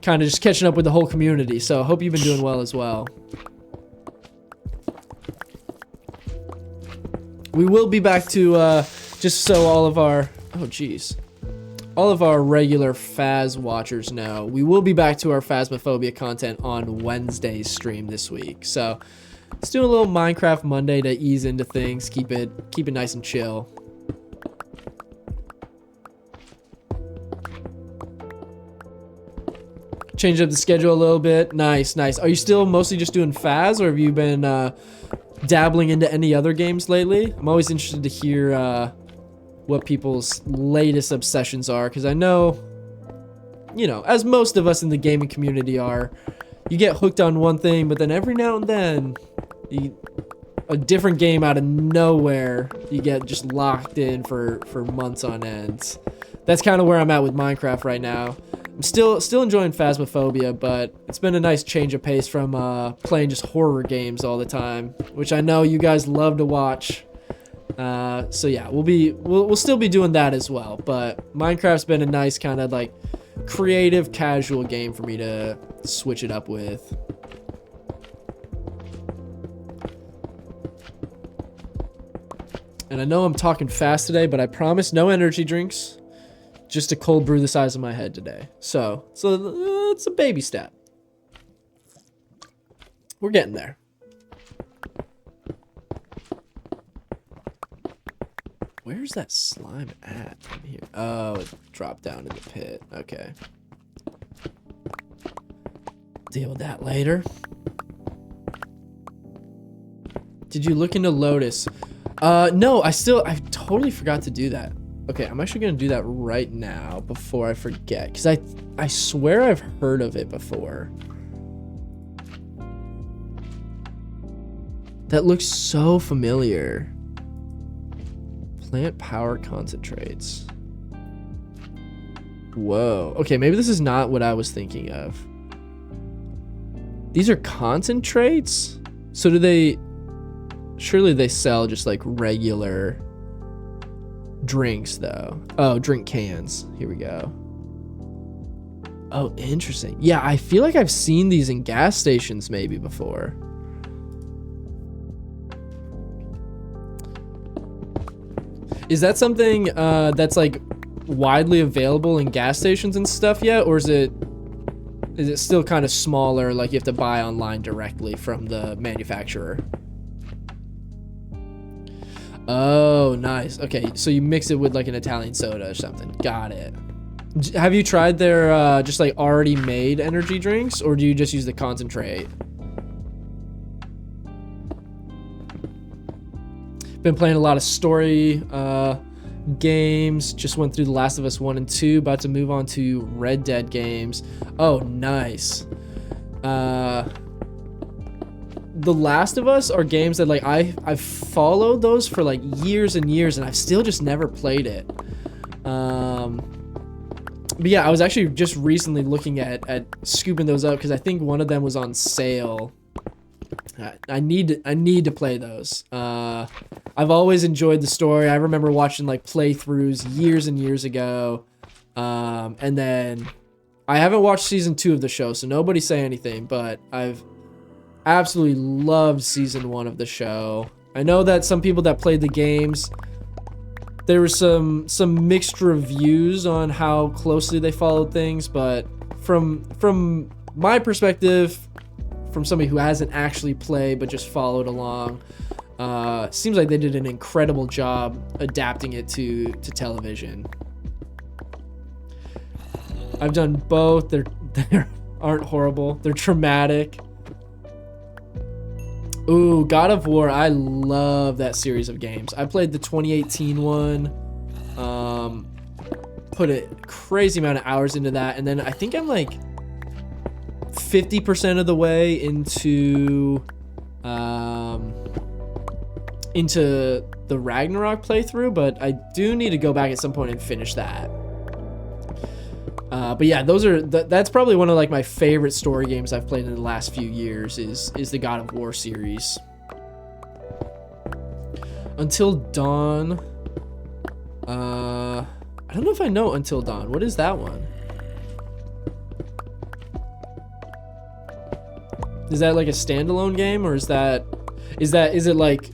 kind of just catching up with the whole community. So I hope you've been doing well as well. We will be back to, just so all of our, all of our regular Phas watchers know, we will be back to our Phasmophobia content on Wednesday's stream this week. So let's do a little Minecraft Monday to ease into things, keep it nice and chill. Change up the schedule a little bit. Nice, nice. Are you still mostly just doing Phas, or have you been dabbling into any other games lately? I'm always interested to hear what people's latest obsessions are, because I know, you know, as most of us in the gaming community are, you get hooked on one thing, but then every now and then, a different game out of nowhere, you get just locked in for months on end. That's kind of where I'm at with Minecraft right now. I'm still enjoying Phasmophobia, but it's been a nice change of pace from playing just horror games all the time, which I know you guys love to watch. So yeah, we'll still be doing that as well. But Minecraft's been a nice kind of like creative, casual game for me to switch it up with. And I know I'm talking fast today, but I promise no energy drinks. Just a cold brew the size of my head today. So it's a baby step. We're getting there. Where's that slime at? I'm here. Oh, it dropped down in the pit. Okay. Deal with that later. Did you look into Lotus? No, I totally forgot to do that. Okay, I'm actually gonna do that right now before I forget, because I swear I've heard of it before. That looks so familiar. Plant power concentrates. Whoa. Okay, maybe this is not what I was thinking of. These are concentrates? So do they... Surely they sell just like regular drinks though. Oh, drink cans. Here we go. Oh, interesting. Yeah, I feel like I've seen these in gas stations maybe before. Is that something that's like widely available in gas stations and stuff yet, or is it still kind of smaller, like you have to buy online directly from the manufacturer? Oh, nice. Okay, so you mix it with like an Italian soda or something. Got it. Have you tried their just like already made energy drinks, or do you just use the concentrate? Been playing a lot of story games. Just went through The Last of Us 1 and 2. About to move on to Red Dead games. Oh, nice. The Last of Us are games that like I've followed those for like years and years, and I've still just never played it. But yeah, I was actually just recently looking at scooping those up because I think one of them was on sale. I need to play those. I've always enjoyed the story. I remember watching like playthroughs years and years ago. And then I haven't watched season 2 of the show, so nobody say anything, but I've absolutely loved season 1 of the show. I know that some people that played the games, there were some mixed reviews on how closely they followed things, but from my perspective, from somebody who hasn't actually played but just followed along, seems like they did an incredible job adapting it to television. I've done both. They aren't horrible. They're traumatic. Ooh, God of War. I love that series of games. I played the 2018 one. Put a crazy amount of hours into that, and then I think I'm like 50% of the way into the Ragnarok playthrough, but I do need to go back at some point and finish that. But yeah, that's probably one of like my favorite story games I've played in the last few years is the God of War series. Until Dawn. I don't know if I know Until Dawn. What is that one? Is that like a standalone game, or is it like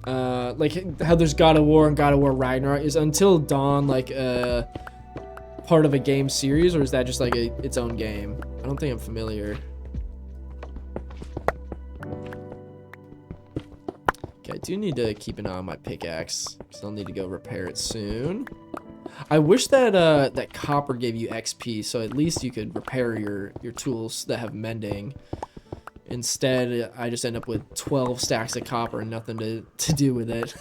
how there's God of War and God of War Ragnarok? Is Until Dawn like a part of a game series, or is that just like its own game? I don't think I'm familiar. Okay, I do need to keep an eye on my pickaxe because I'll need to go repair it soon. I wish that that copper gave you XP, so at least you could repair your tools that have mending. Instead, I just end up with 12 stacks of copper and nothing to do with it.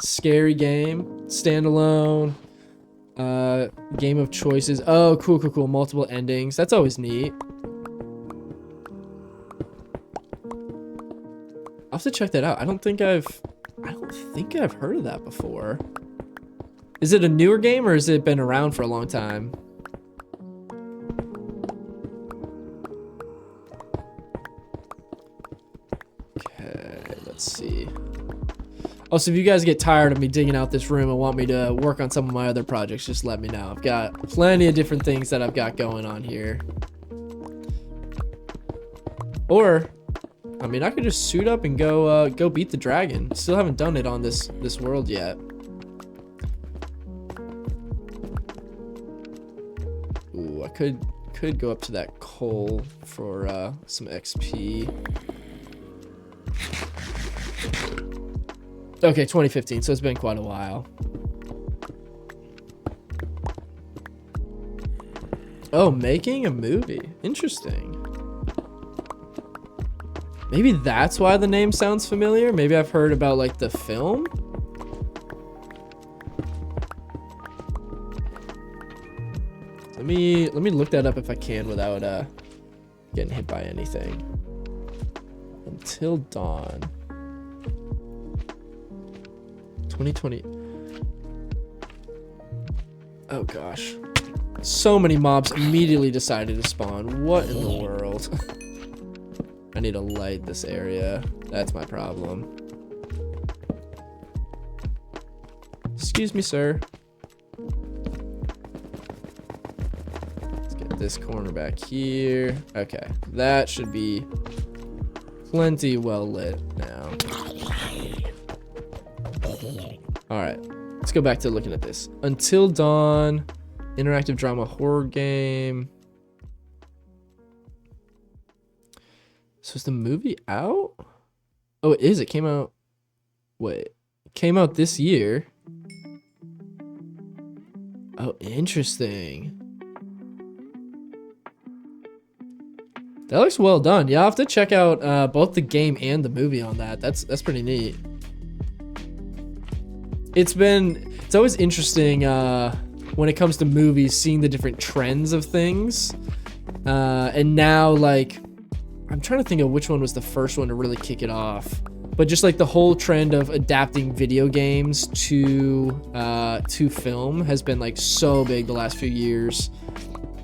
Scary game, standalone, game of choices. Oh, cool. Multiple endings. That's always neat. I'll have to check that out. I don't think I've heard of that before. Is it a newer game, or has it been around for a long time? Okay, let's see. Oh, so if you guys get tired of me digging out this room and want me to work on some of my other projects, just let me know. I've got plenty of different things that I've got going on here. Or, I mean, I could just suit up and go beat the dragon. Still haven't done it on this world yet. Ooh, I could go up to that coal for some XP. Okay, 2015, so it's been quite a while. Oh, making a movie. Interesting. Maybe that's why the name sounds familiar. Maybe I've heard about like the film. Let me look that up if I can without getting hit by anything. Until Dawn. 2020. Oh gosh. So many mobs immediately decided to spawn. What in the world? I need to light this area. That's my problem. Excuse me, sir. Let's get this corner back here. Okay, that should be plenty well lit now. Alright, let's go back to looking at this. Until Dawn, interactive drama horror game. So is the movie out? Oh, it is. It came out. Wait, it came out this year. Interesting. That looks well done. Yeah, I'll have to check out both the game and the movie on that. That's pretty neat. It's always interesting when it comes to movies, seeing the different trends of things. And now, like, I'm trying to think of which one was the first one to really kick it off. But just like the whole trend of adapting video games to film has been like so big the last few years.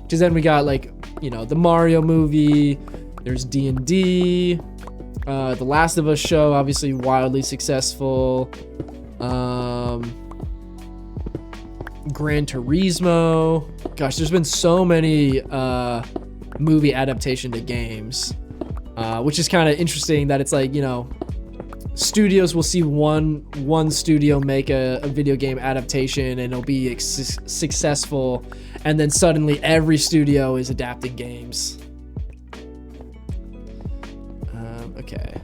Because then we got like, you know, the Mario movie, there's D&D, the Last of Us show, obviously wildly successful, Gran Turismo. Gosh, there's been so many movie adaptation to games, which is kind of interesting that it's like, you know, studios will see one studio make a video game adaptation and it'll be successful, and then suddenly every studio is adapting games. Okay,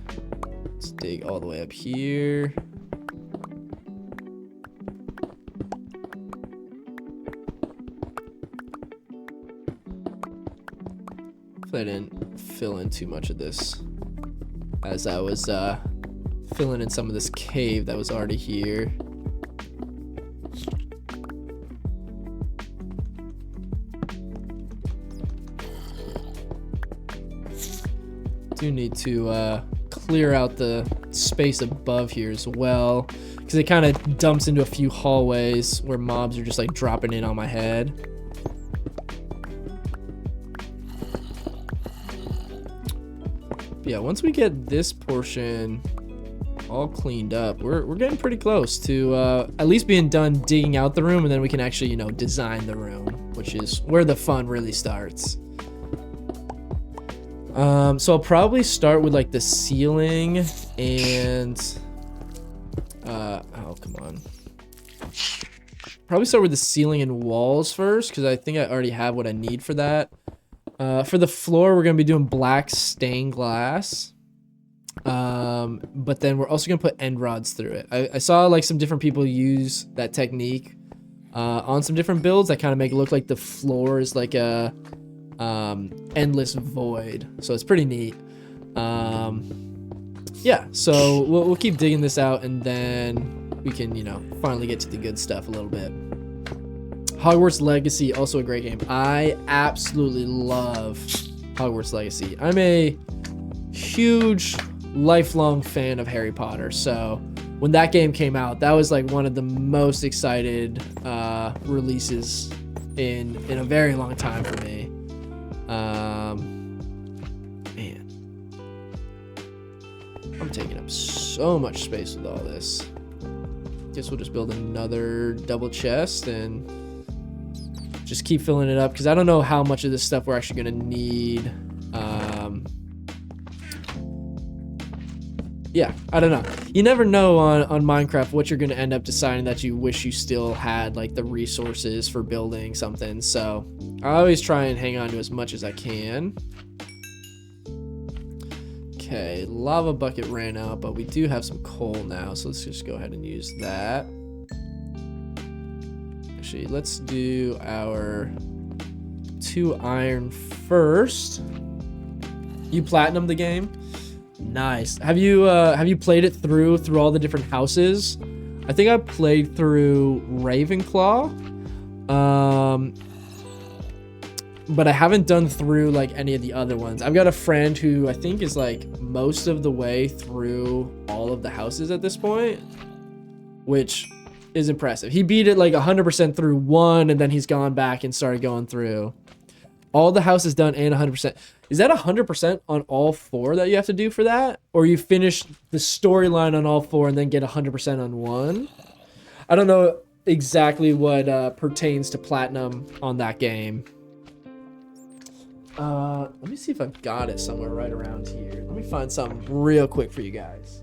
let's dig all the way up here. Hopefully I didn't fill in too much of this as I was filling in some of this cave that was already here. Do need to clear out the space above here as well, because it kind of dumps into a few hallways where mobs are just like dropping in on my head. But yeah, once we get this portion all cleaned up, we're getting pretty close to at least being done digging out the room, and then we can actually, you know, design the room, which is where the fun really starts. So I'll probably start with like the ceiling and oh, come on. Probably start with the ceiling and walls first, because I think I already have what I need for that. For the floor, we're going to be doing black stained glass. But then we're also going to put end rods through it. I saw like some different people use that technique on some different builds that kind of make it look like the floor is like a endless void. So it's pretty neat. Yeah, so we'll keep digging this out, and then we can, you know, finally get to the good stuff a little bit. Hogwarts Legacy, also a great game. I absolutely love Hogwarts Legacy. I'm a huge lifelong fan of Harry Potter, so when that game came out, that was like one of the most excited releases in a very long time for me. Man, I'm taking up so much space with all this. Guess we'll just build another double chest and just keep filling it up, because I don't know how much of this stuff we're actually going to need. Yeah, I don't know. You never know on Minecraft what you're going to end up deciding that you wish you still had, like the resources for building something. So I always try and hang on to as much as I can. Okay, lava bucket ran out, but we do have some coal now, so let's just go ahead and use that. Actually, let's do our 2 iron first. You platinum the game? Nice. Have you played it through all the different houses? I think I played through Ravenclaw. But I haven't done through like any of the other ones. I've got a friend who I think is like most of the way through all of the houses at this point, which is impressive. He beat it like 100% through one, and then he's gone back and started going through all the houses done and 100%. Is that 100% on all 4 that you have to do for that? Or you finish the storyline on all 4 and then get 100% on one? I don't know exactly what pertains to platinum on that game. Let me see if I've got it somewhere right around here. Let me find something real quick for you guys.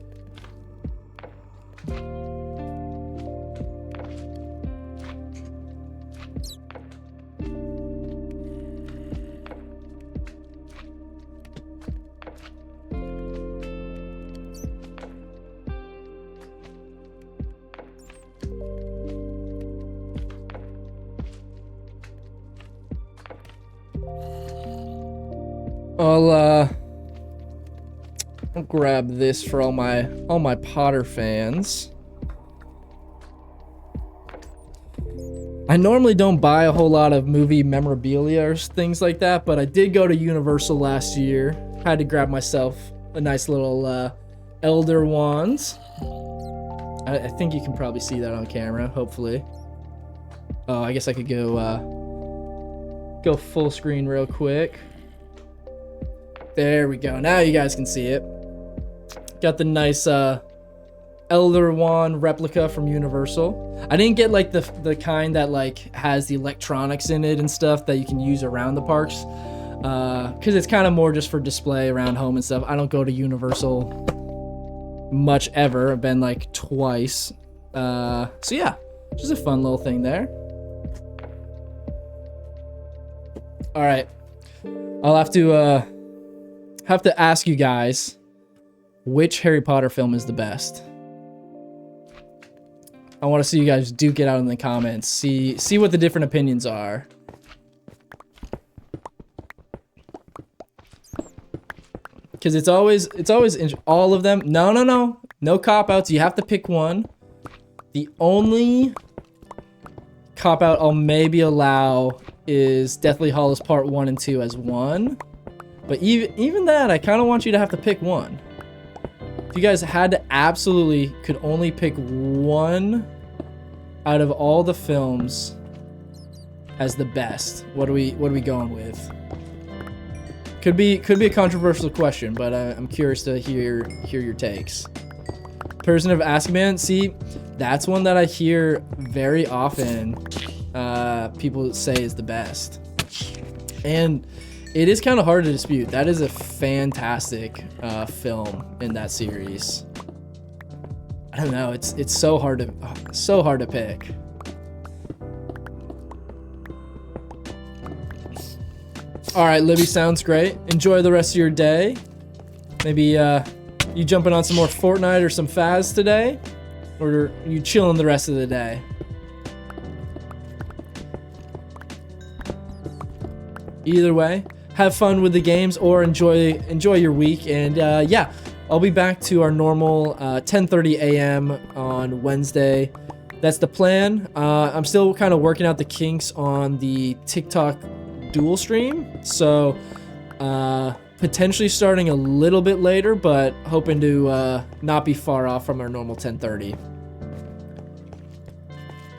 I'll grab this for all my Potter fans. I normally don't buy a whole lot of movie memorabilia or things like that, but I did go to Universal last year. Had to grab myself a nice little Elder Wand. I think you can probably see that on camera, hopefully. Oh, I guess I could go full screen real quick. There we go. Now you guys can see it. Got the nice Elder Wand replica from Universal. I didn't get like the kind that like has the electronics in it and stuff that you can use around the parks, because it's kind of more just for display around home and stuff. I don't go to Universal much ever. I've been like twice. So yeah, just a fun little thing there. All right, I'll have to ask you guys which Harry Potter film is the best. I want to see you guys duke it out in the comments. See what the different opinions are. Because it's always all of them. No cop-outs. You have to pick one. The only cop-out I'll maybe allow is Deathly Hallows Part 1 and 2 as one. But even that, I kind of want you to have to pick one. If you guys had to absolutely could only pick one out of all the films as the best, what are we going with? Could be a controversial question, but I'm curious to hear your takes. Prisoner of Azkaban, see, that's one that I hear very often. People say is the best, and it is kind of hard to dispute. That is a fantastic film in that series. I don't know. It's so hard to pick. All right, Libby, sounds great. Enjoy the rest of your day. Maybe you jumping on some more Fortnite or some Faz today, or are you chilling the rest of the day? Either way, have fun with the games or enjoy your week. And yeah, I'll be back to our normal 10:30 a.m. on Wednesday. That's the plan. I'm still kind of working out the kinks on the TikTok dual stream, so potentially starting a little bit later, but hoping to not be far off from our normal 10:30.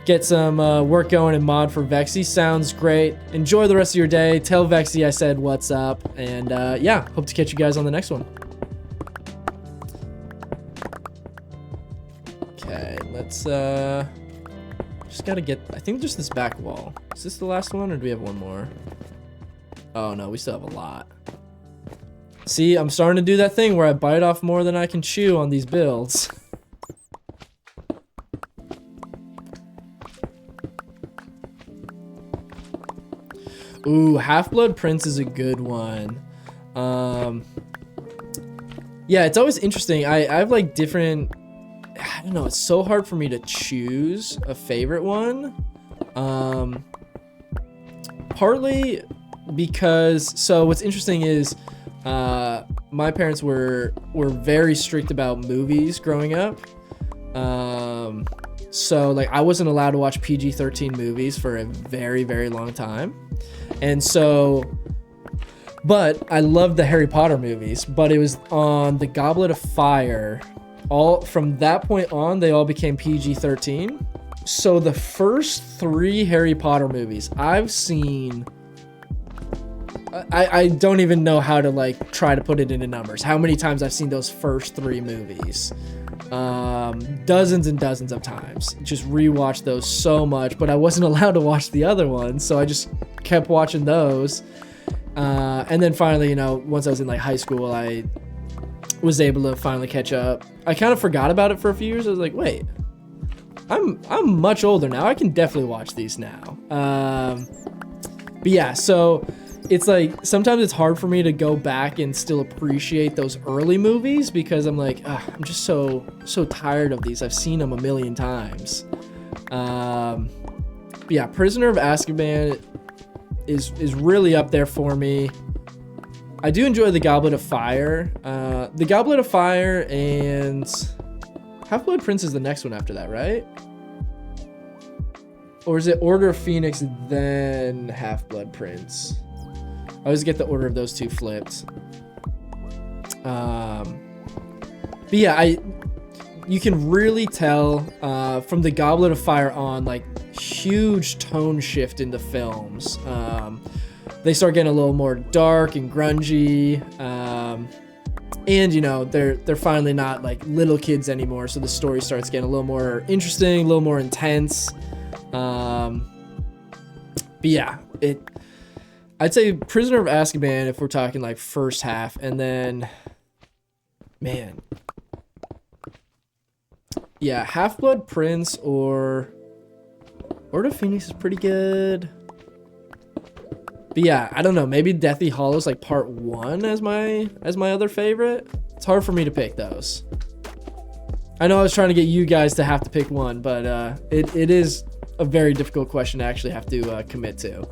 Get some work going in mod for Vexy. Sounds great. Enjoy the rest of your day. Tell Vexy I said what's up. And yeah, hope to catch you guys on the next one. Okay, let's just gotta get, I think just this back wall. Is this the last one or do we have one more? Oh no, we still have a lot. See, I'm starting to do that thing where I bite off more than I can chew on these builds. Ooh, Half-Blood Prince is a good one. Yeah, it's always interesting. I have like different, I don't know, it's so hard for me to choose a favorite one. Partly because, so what's interesting is my parents were very strict about movies growing up. So like I wasn't allowed to watch PG-13 movies for a very, very long time. And so, but I loved the Harry Potter movies, but it was on the Goblet of Fire. All from that point on, they all became PG-13. So the first 3 Harry Potter movies I've seen, I don't even know how to like try to put it into numbers. How many times I've seen those first 3 movies. Dozens and dozens of times. Just rewatched those so much, but I wasn't allowed to watch the other ones, so I just kept watching those. And then finally, you know, once I was in like high school, I was able to finally catch up. I kind of forgot about it for a few years. I was like, wait, I'm much older now. I can definitely watch these now. But yeah, so it's like sometimes it's hard for me to go back and still appreciate those early movies because I'm like, I'm just so tired of these. I've seen them a million times. But yeah, Prisoner of Azkaban is really up there for me. I do enjoy the Goblet of Fire. The Goblet of Fire and Half-Blood Prince is the next one after that, right? Or is it Order of Phoenix then Half-Blood Prince? I always get the order of those two flipped. But yeah, you can really tell from the Goblet of Fire on, like, huge tone shift in the films. They start getting a little more dark and grungy, and you know they're finally not like little kids anymore, so the story starts getting a little more interesting, a little more intense. But yeah, I'd say Prisoner of Azkaban if we're talking like first half, and then man, yeah, Half-Blood Prince or Order of Phoenix is pretty good. But yeah, I don't know. Maybe Deathly Hallows like part 1 as my other favorite. It's hard for me to pick those. I know I was trying to get you guys to have to pick one, but it is a very difficult question to actually have to commit to.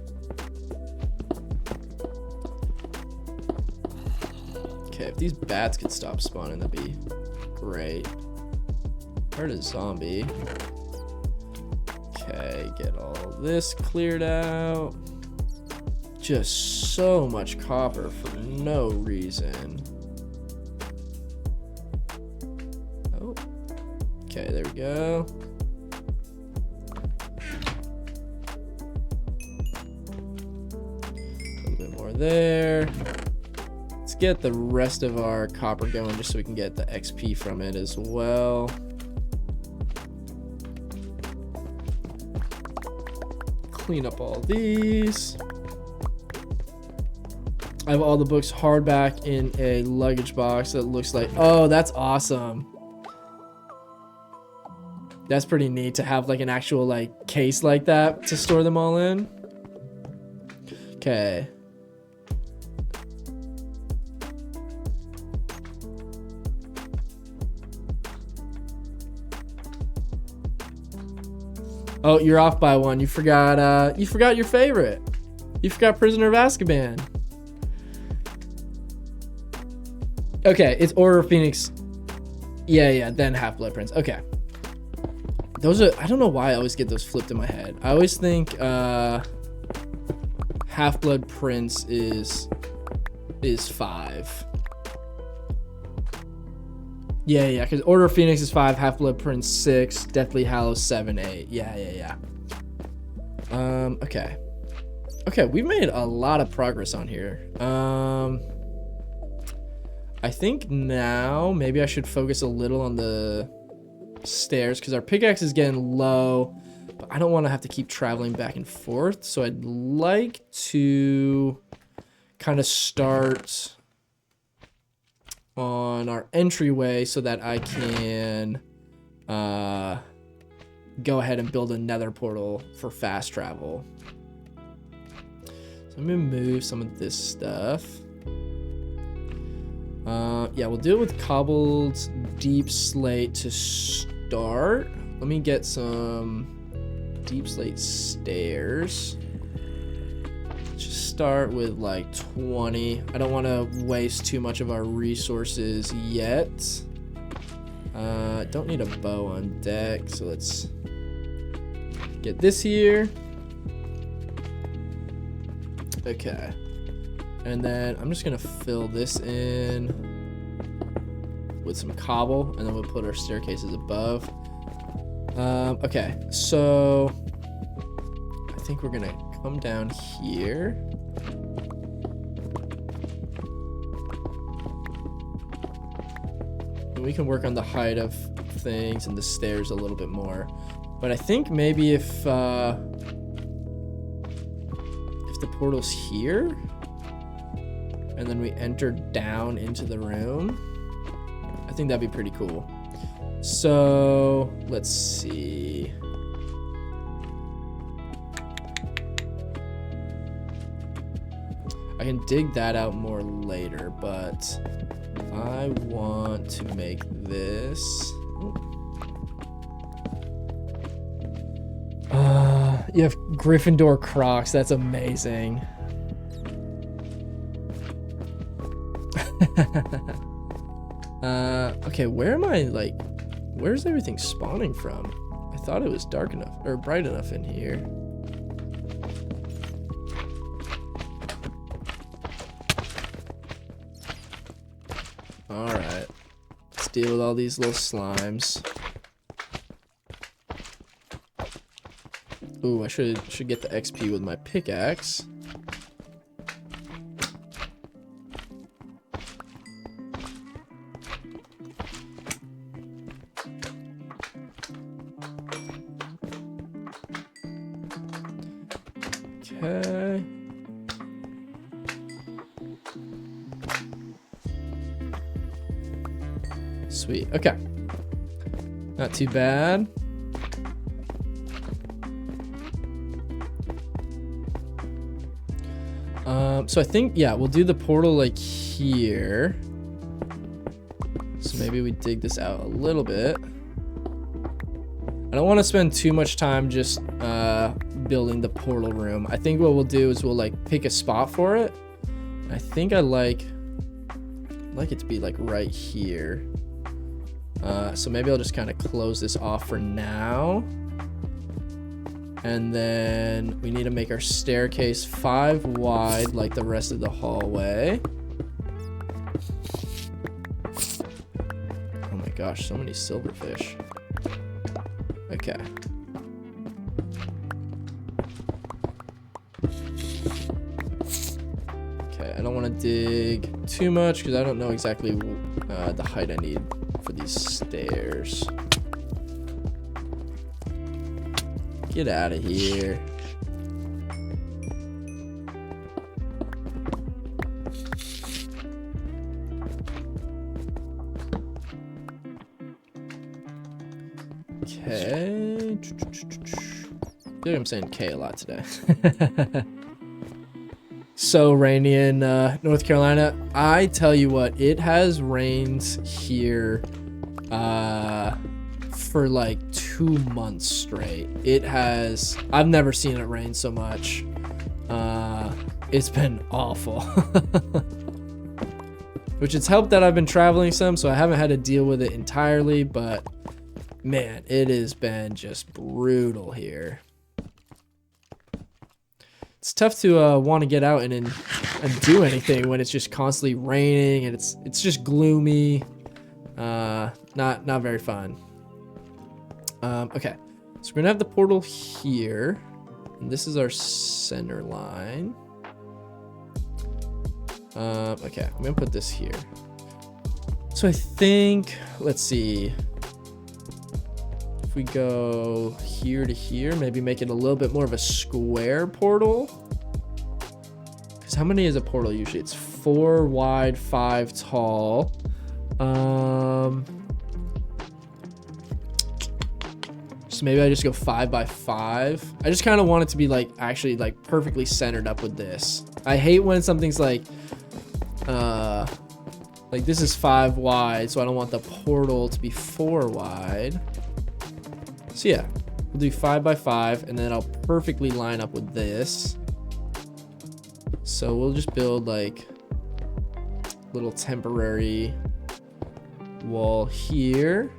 Okay, if these bats could stop spawning, that'd be great. Heard a zombie. Okay, get all this cleared out. Just so much copper for no reason. Oh. Okay, there we go. A little bit more there. Let's get the rest of our copper going just so we can get the XP from it as well. Clean up all these. I have all the books hardback in a luggage box that looks like, oh, that's awesome. That's pretty neat to have like an actual like case like that to store them all in. Okay. Oh, you're off by one. You forgot your favorite. You forgot Prisoner of Azkaban. Okay, it's Order of Phoenix. Yeah, then Half-Blood Prince. Okay. Those are, I don't know why I always get those flipped in my head. I always think Half-Blood Prince is 5. Yeah, because Order of Phoenix is 5, Half-Blood Prince 6, Deathly Hallows 7, 8. Yeah. Okay. Okay, we've made a lot of progress on here. I think now maybe I should focus a little on the stairs because our pickaxe is getting low, but I don't want to have to keep traveling back and forth. So I'd like to kind of start on our entryway so that I can go ahead and build a nether portal for fast travel. So I'm going to move some of this stuff. Yeah, we'll do it with cobbled deep slate to start. Let me get some deep slate stairs. Just start with like 20. I don't want to waste too much of our resources yet. Don't need a bow on deck, so let's get this here. Okay. And then I'm just gonna fill this in with some cobble, and then we'll put our staircases above. Okay, so I think we're gonna come down here. And we can work on the height of things and the stairs a little bit more. But I think maybe if the portal's here, and then we enter down into the room, I think that'd be pretty cool. So let's see. I can dig that out more later, but I want to make this. You have Gryffindor Crocs. That's amazing. Okay, where am I, like, where's everything spawning from? I thought it was dark enough, or bright enough in here. Alright. Let's deal with all these little slimes. Ooh, I should get the XP with my pickaxe. Okay. Sweet. Okay. Not too bad. So I think, yeah, we'll do the portal like here. So maybe we dig this out a little bit. I don't want to spend too much time just building the portal room. I think what we'll do is we'll like pick a spot for it. I think I like it to be like right here. So maybe I'll just kind of close this off for now. And then we need to make our staircase 5 wide like the rest of the hallway. Oh my gosh, so many silverfish. Okay. Okay, I don't want to dig too much because I don't know exactly the height I need for these stairs. Get out of here. Okay. I feel like I'm saying K a lot today. So rainy in North Carolina. I tell you what, it has rained here for like 2 months straight. It has, I've never seen it rain so much. It's been awful. Which it's helped that I've been traveling some, so I haven't had to deal with it entirely, but man, it has been just brutal here. It's tough to want to get out and do anything when it's just constantly raining and it's just gloomy. Not very fun. Okay, so we're gonna have the portal here, and this is our center line. Okay, I'm gonna put this here. So I think, let's see, if we go here to here, maybe make it a little bit more of a square portal. Because how many is a portal usually? It's 4 wide, 5 tall. So maybe I just go 5 by 5. I just kind of want it to be like actually like perfectly centered up with this. I hate when something's like this is 5 wide, so I don't want the portal to be 4 wide. So yeah, we'll do 5 by 5, and then I'll perfectly line up with this. So we'll just build like little temporary wall here.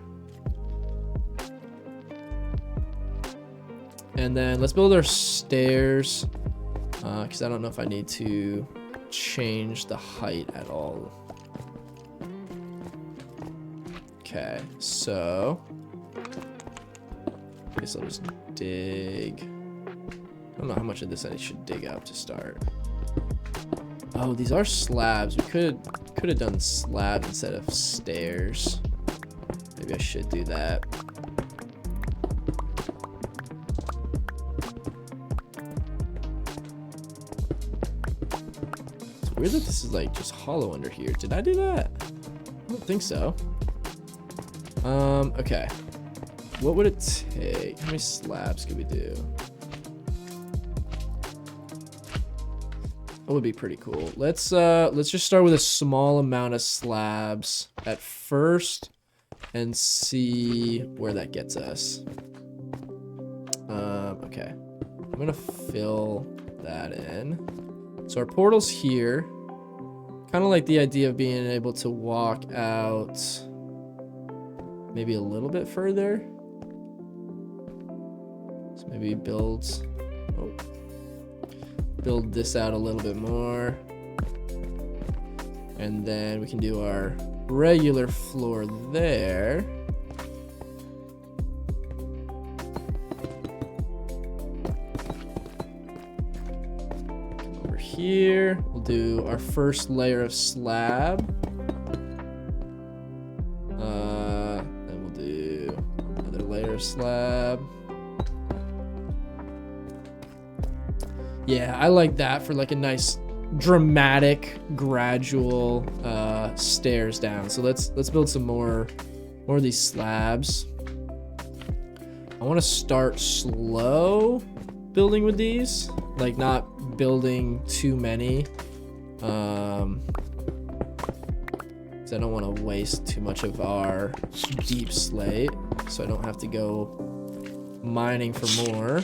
And then let's build our stairs, because I don't know if I need to change the height at all. Okay, so I guess I'll just dig. I don't know how much of this I should dig up to start. Oh, these are slabs. We could have done slabs instead of stairs. Maybe I should do that. It's weird that this is like just hollow under here. Did I do that? I don't think so. Okay. What would it take? How many slabs could we do? That would be pretty cool. Let's just start with a small amount of slabs at first and see where that gets us. Okay. I'm gonna fill that in. So our portal's here. Kind of like the idea of being able to walk out maybe a little bit further. So maybe build this out a little bit more. And then we can do our regular floor there. Come over here. We'll do our first layer of slab. Then we'll do another layer of slab. Yeah, I like that for like a nice dramatic gradual stairs down. So let's build some more of these slabs. I want to start slow building with these, like not building too many, because I don't want to waste too much of our deep slate, so I don't have to go mining for more.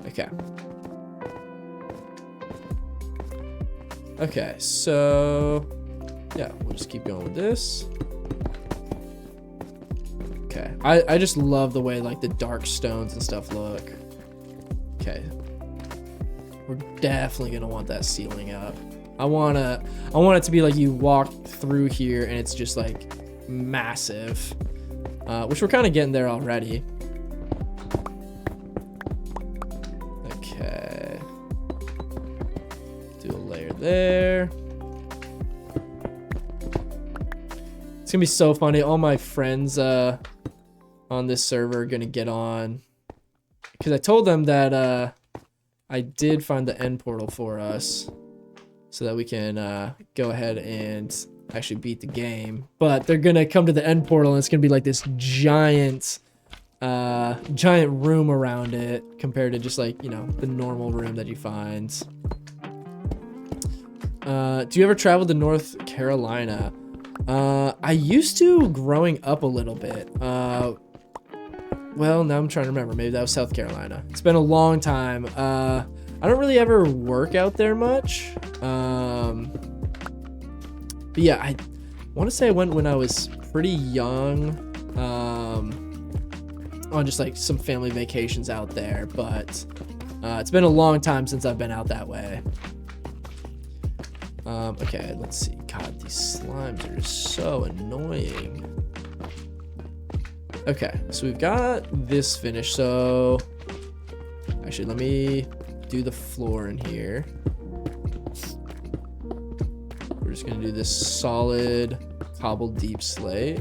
Okay. Okay, so yeah, we'll just keep going with this. Okay, I just love the way like the dark stones and stuff look. Okay, we're definitely gonna want that ceiling up. I want it to be like you walk through here and it's just like massive, which we're kind of getting there already. Okay, do a layer there. It's gonna be so funny. All my friends on this server are gonna get on, because I told them that I did find the end portal for us so that we can go ahead and actually beat the game. But they're gonna come to the end portal and it's gonna be like this giant room around it compared to just like, you know, the normal room that you find. Do you ever travel to North Carolina? I used to growing up a little bit. Well, now I'm trying to remember. Maybe that was South Carolina. It's been a long time. I don't really ever work out there much. But yeah, I want to say I went when I was pretty young, on just like some family vacations out there. But it's been a long time since I've been out that way. Okay, let's see. God, these slimes are just so annoying. Okay, so we've got this finished. So actually, let me do the floor in here. We're just gonna do this solid cobbled deep slate.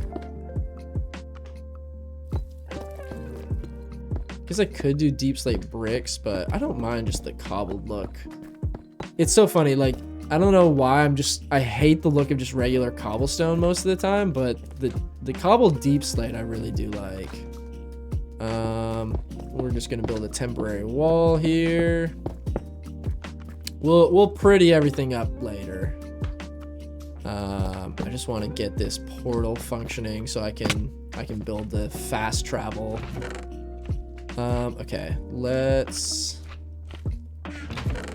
Guess I could do deep slate bricks, but I don't mind just the cobbled look. It's so funny, like, I don't know why, I hate the look of just regular cobblestone most of the time, but the cobbled deep slate I really do like. We're just gonna build a temporary wall here. We'll pretty everything up later. I just want to get this portal functioning so I can build the fast travel. Okay, let's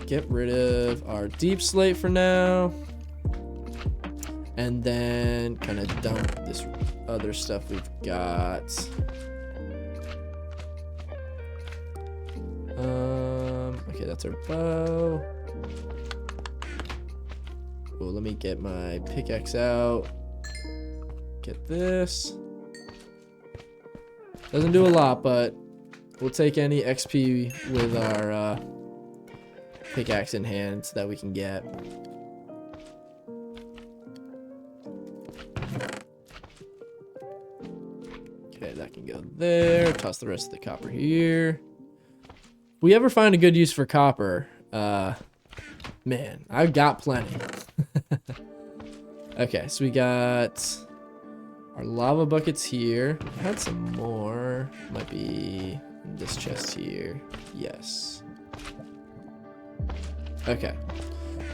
get rid of our deep slate for now, and then kind of dump this other stuff we've got. Okay, that's our bow. Cool, let me get my pickaxe out. Get this. Doesn't do a lot, but we'll take any XP with our pickaxe in hand that we can get. Okay, that can go there. Toss the rest of the copper here. If we ever find a good use for copper, man, I've got plenty. Okay, so we got our lava buckets here. I had some more. Might be in this chest here. Yes. Okay,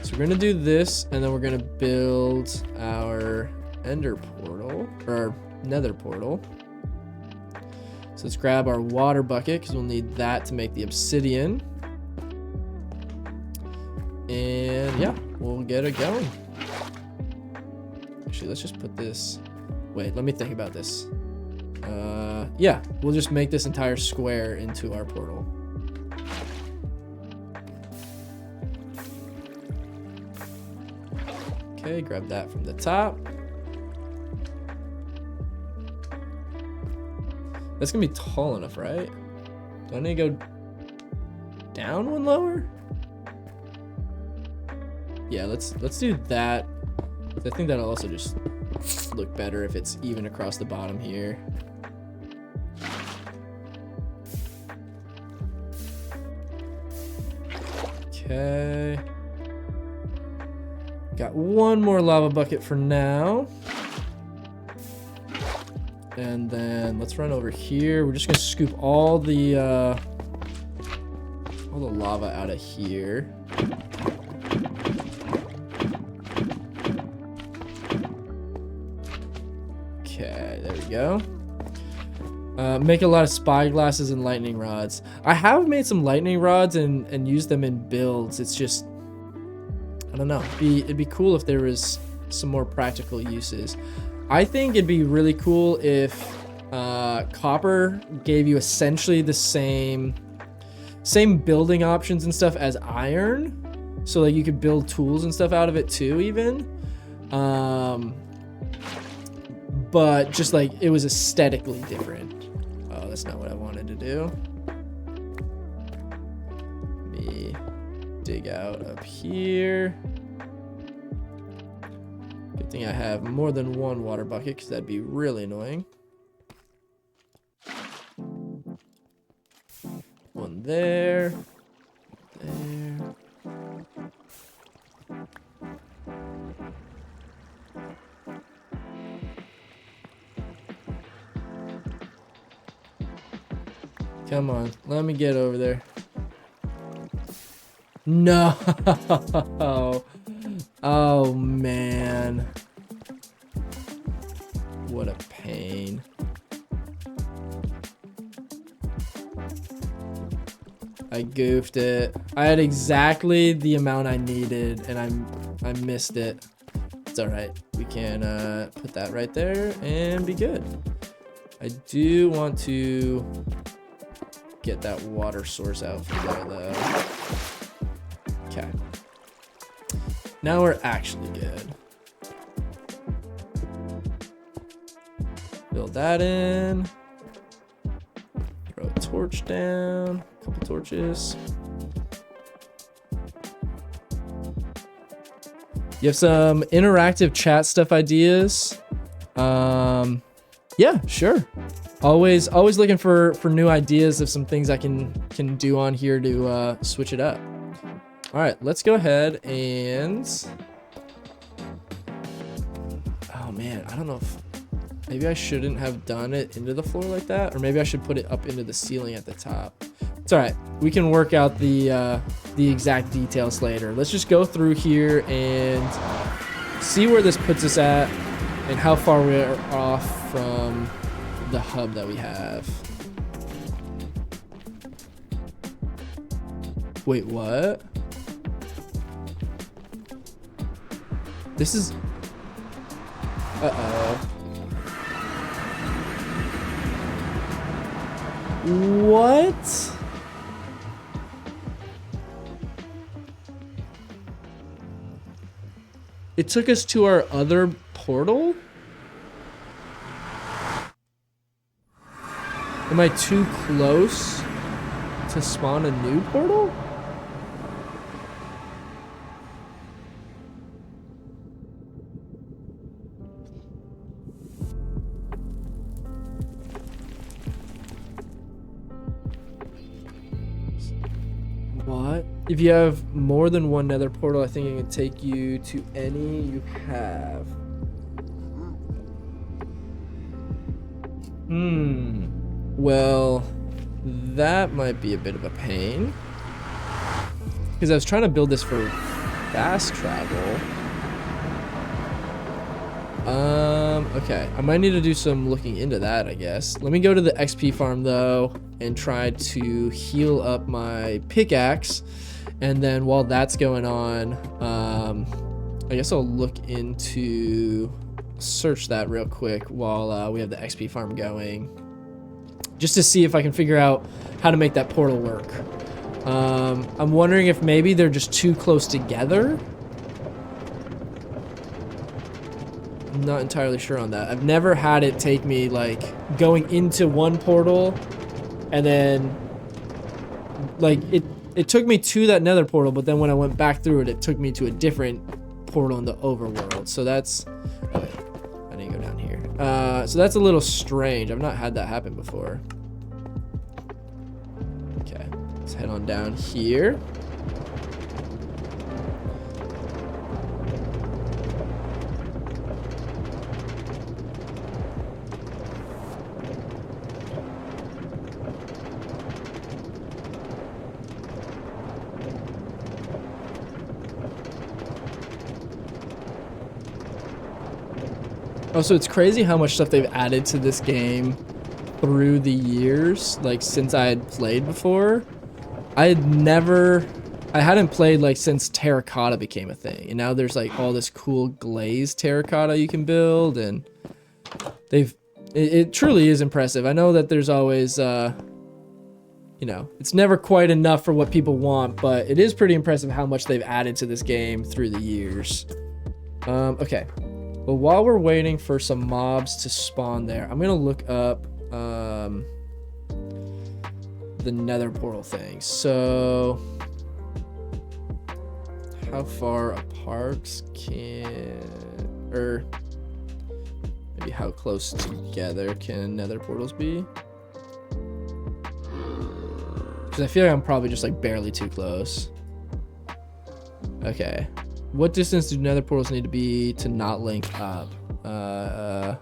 so we're gonna do this, and then we're gonna build our ender portal, or our nether portal. So let's grab our water bucket, because we'll need that to make the obsidian. And yeah, we'll get it going. Actually, let's just put this... Wait, let me think about this. Yeah, we'll just make this entire square into our portal. Okay, grab that from the top. That's gonna be tall enough, right? Do I need to go down one lower? Yeah, let's do that. I think that'll also just look better if it's even across the bottom here. Okay. Got one more lava bucket for now. And then let's run over here. We're just gonna scoop all the lava out of here. Okay, there we go. Make a lot of spyglasses and lightning rods. I have made some lightning rods and used them in builds. It's just, I don't know. It'd be cool if there was some more practical uses. I think it'd be really cool if copper gave you essentially the same building options and stuff as iron, so like you could build tools and stuff out of it too, even. But just like it was aesthetically different. Oh, that's not what I wanted to do. Let me dig out up here. Good thing I have more than one water bucket, because that'd be really annoying. One there. There. Come on, let me get over there. No! Oh man. What a pain. I goofed it. I had exactly the amount I needed and I missed it. It's alright. We can put that right there and be good. I do want to get that water source out from there though. Okay. Now we're actually good. Build that in. Throw a torch down. A couple torches. You have some interactive chat stuff ideas? Yeah, sure. Always looking for new ideas of some things I can do on here to switch it up. All right, let's go ahead and... Oh man, I don't know if... Maybe I shouldn't have done it into the floor like that, or maybe I should put it up into the ceiling at the top. It's all right. We can work out the exact details later. Let's just go through here and see where this puts us at and how far we're off from the hub that we have. Wait, what? This is... Uh-oh. What? It took us to our other portal? Am I too close to spawn a new portal? What? If you have more than one nether portal, I think it can take you to any you have. Well, that might be a bit of a pain. Because I was trying to build this for fast travel. Okay. I might need to do some looking into that, I guess. Let me go to the XP farm, though, and try to heal up my pickaxe. And then while that's going on, I guess I'll look into, search that real quick while we have the XP farm going, just to see if I can figure out how to make that portal work. I'm wondering if maybe they're just too close together. I'm not entirely sure on that. I've never had it take me like going into one portal and then like it took me to that nether portal, but then when I went back through it, it took me to a different portal in the overworld. So that's, okay, I didn't go down here. So that's a little strange. I've not had that happen before. Okay, let's head on down here. Oh, so it's crazy how much stuff they've added to this game through the years, like since I had played before. I hadn't played like since terracotta became a thing, and now there's like all this cool glazed terracotta you can build, and it truly is impressive. I know that there's always, you know, it's never quite enough for what people want, but it is pretty impressive how much they've added to this game through the years. Okay. But while we're waiting for some mobs to spawn there, I'm gonna look up the nether portal thing. So how far apart or maybe how close together can nether portals be? Because I feel like I'm probably just like barely too close. Okay. What distance do nether portals need to be to not link up? To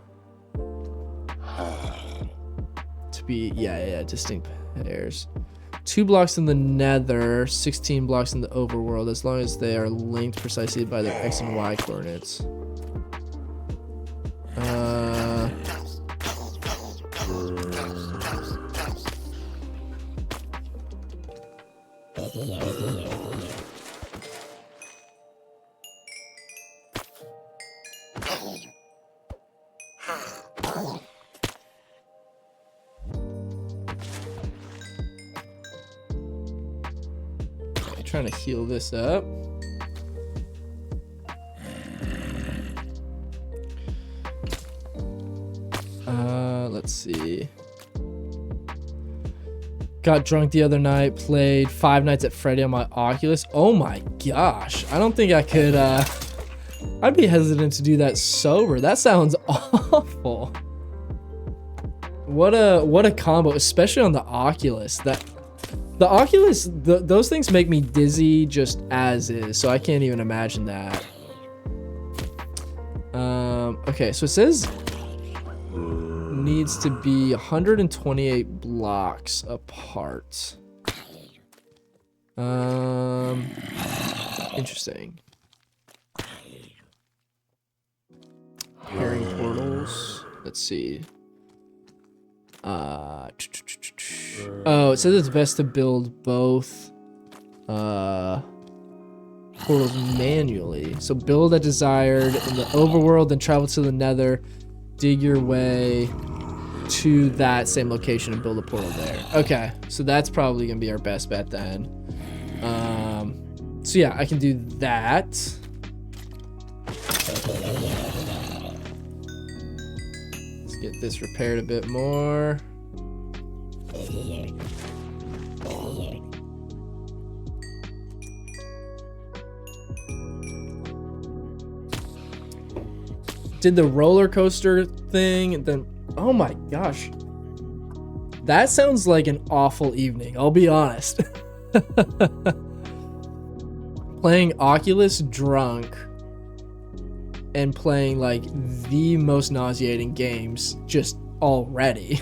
be, yeah, distinct pairs. 2 blocks in the nether, 16 blocks in the overworld, as long as they are linked precisely by their X and Y coordinates. Trying to heal this up. Let's see. Got drunk the other night, played 5 Nights at Freddy on my Oculus. Oh my gosh. I don't think I could, I'd be hesitant to do that sober. That sounds awful. What a combo, especially on the Oculus. The Oculus, those things make me dizzy just as is, so I can't even imagine that. Okay, so it says needs to be 128 blocks apart. Interesting. Pairing portals. Let's see. Oh, it says it's best to build both portals manually. So build a desired in the overworld, then travel to the nether, dig your way to that same location and build a portal there. Okay, so that's probably gonna be our best bet then. So yeah, I can do that. Let's get this repaired a bit more. Did the roller coaster thing, and then, oh my gosh. That sounds like an awful evening, I'll be honest. Playing Oculus drunk and playing like the most nauseating games just already.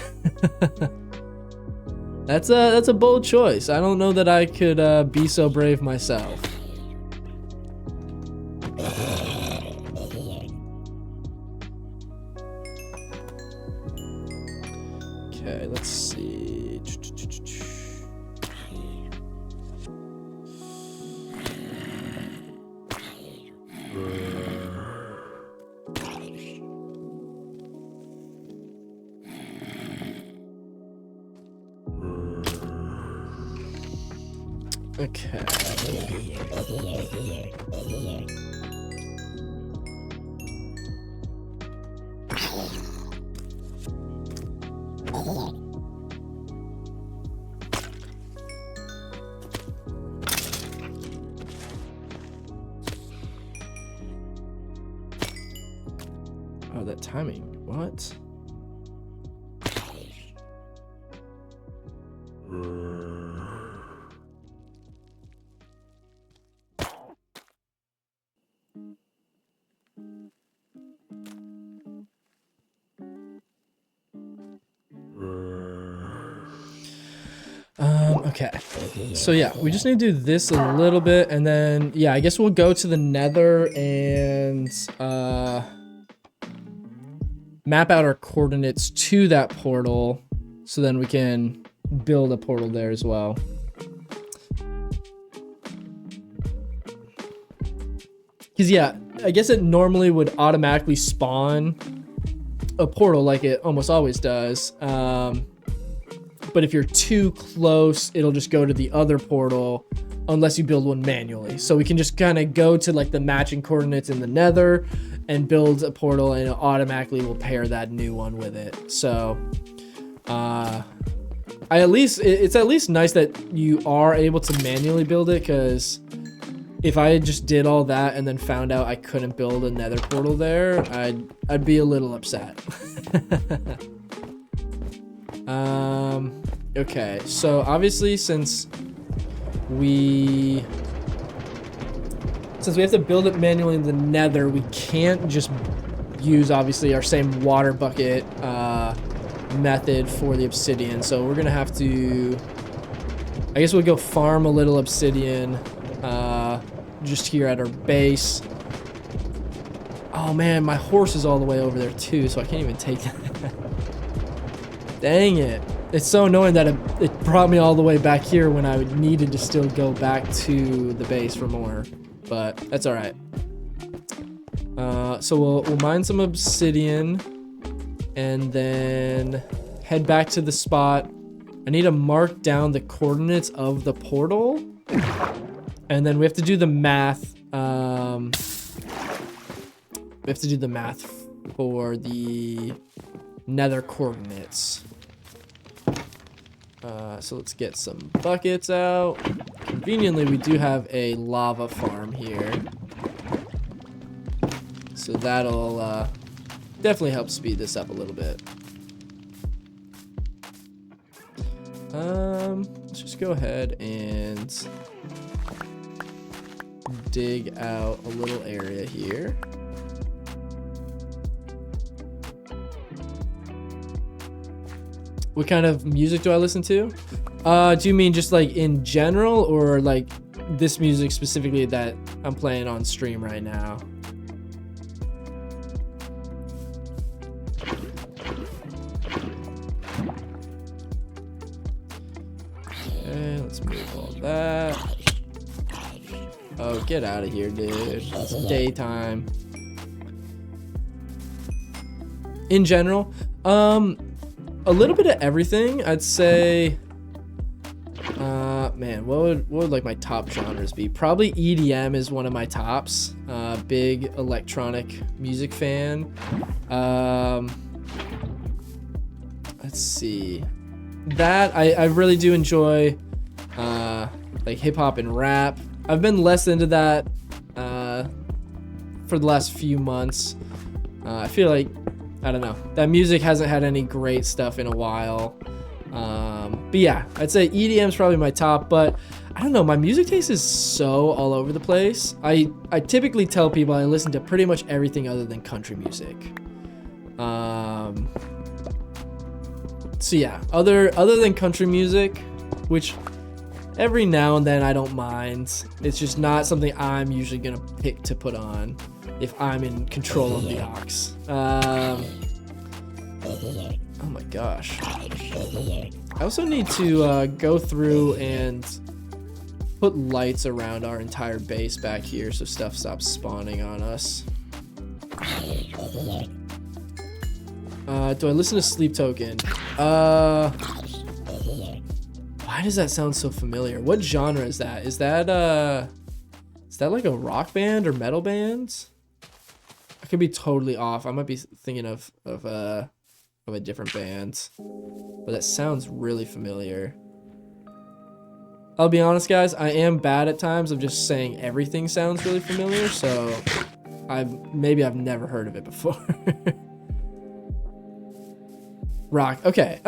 That's a bold choice. I don't know that I could be so brave myself. Okay, let's see. Okay. Oh, that timing. What? Okay. So yeah, we just need to do this a little bit, and then yeah, I guess we'll go to the Nether and map out our coordinates to that portal, so then we can build a portal there as well. Because yeah, I guess it normally would automatically spawn a portal like it almost always does. But if you're too close, it'll just go to the other portal unless you build one manually. So we can just kind of go to like the matching coordinates in the Nether and build a portal, and it automatically will pair that new one with it. So it's at least nice that you are able to manually build it, because if I just did all that and then found out I couldn't build a Nether portal there, I'd be a little upset. Okay, so obviously since we have to build it manually in the Nether, we can't just use obviously our same water bucket method for the obsidian. So we're gonna have to, I guess we'll go farm a little obsidian just here at our base. Oh man, my horse is all the way over there too, so I can't even take that. Dang it. It's so annoying that it brought me all the way back here when I needed to still go back to the base for more. But that's all right. So we'll mine some obsidian and then head back to the spot. I need to mark down the coordinates of the portal. And then we have to do the math. We have to do the math for the Nether coordinates. So let's get some buckets out. Conveniently, we do have a lava farm here. So that'll definitely help speed this up a little bit. Let's just go ahead and dig out a little area here. What kind of music do I listen to? Do you mean just like in general, or like this music specifically that I'm playing on stream right now? Okay, let's move all that. Oh, get out of here, dude. It's daytime. In general, a little bit of everything, I'd say. Man, what would like my top genres be? Probably EDM is one of my tops. Big electronic music fan. Let's see. That I really do enjoy, like hip hop and rap. I've been less into that for the last few months. I feel like, I don't know, that music hasn't had any great stuff in a while. But yeah, I'd say EDM's probably my top, but I don't know, my music taste is so all over the place. I typically tell people I listen to pretty much everything other than country music. So yeah, other than country music, which every now and then I don't mind, it's just not something I'm usually gonna pick to put on if I'm in control of the aux. Oh my gosh. I also need to go through and put lights around our entire base back here so stuff stops spawning on us. Do I listen to Sleep Token? Why Why does that sound so familiar? What genre is that? Is that like a rock band or metal band? I could be totally off. I might be thinking of a different band, but that sounds really familiar. I'll be honest, guys, I am bad at times of just saying everything sounds really familiar, so maybe I've never heard of it before. Rock. Okay.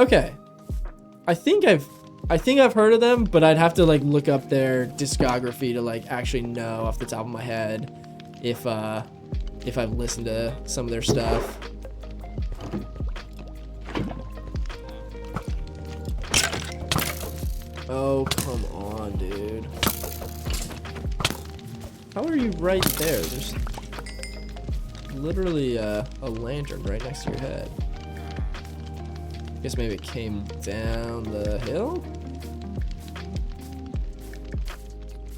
I think I've heard of them, but I'd have to like look up their discography to like actually know off the top of my head if I've listened to some of their stuff. Oh, come on, dude. How are you right there? There's literally a lantern right next to your head. Guess maybe it came down the hill?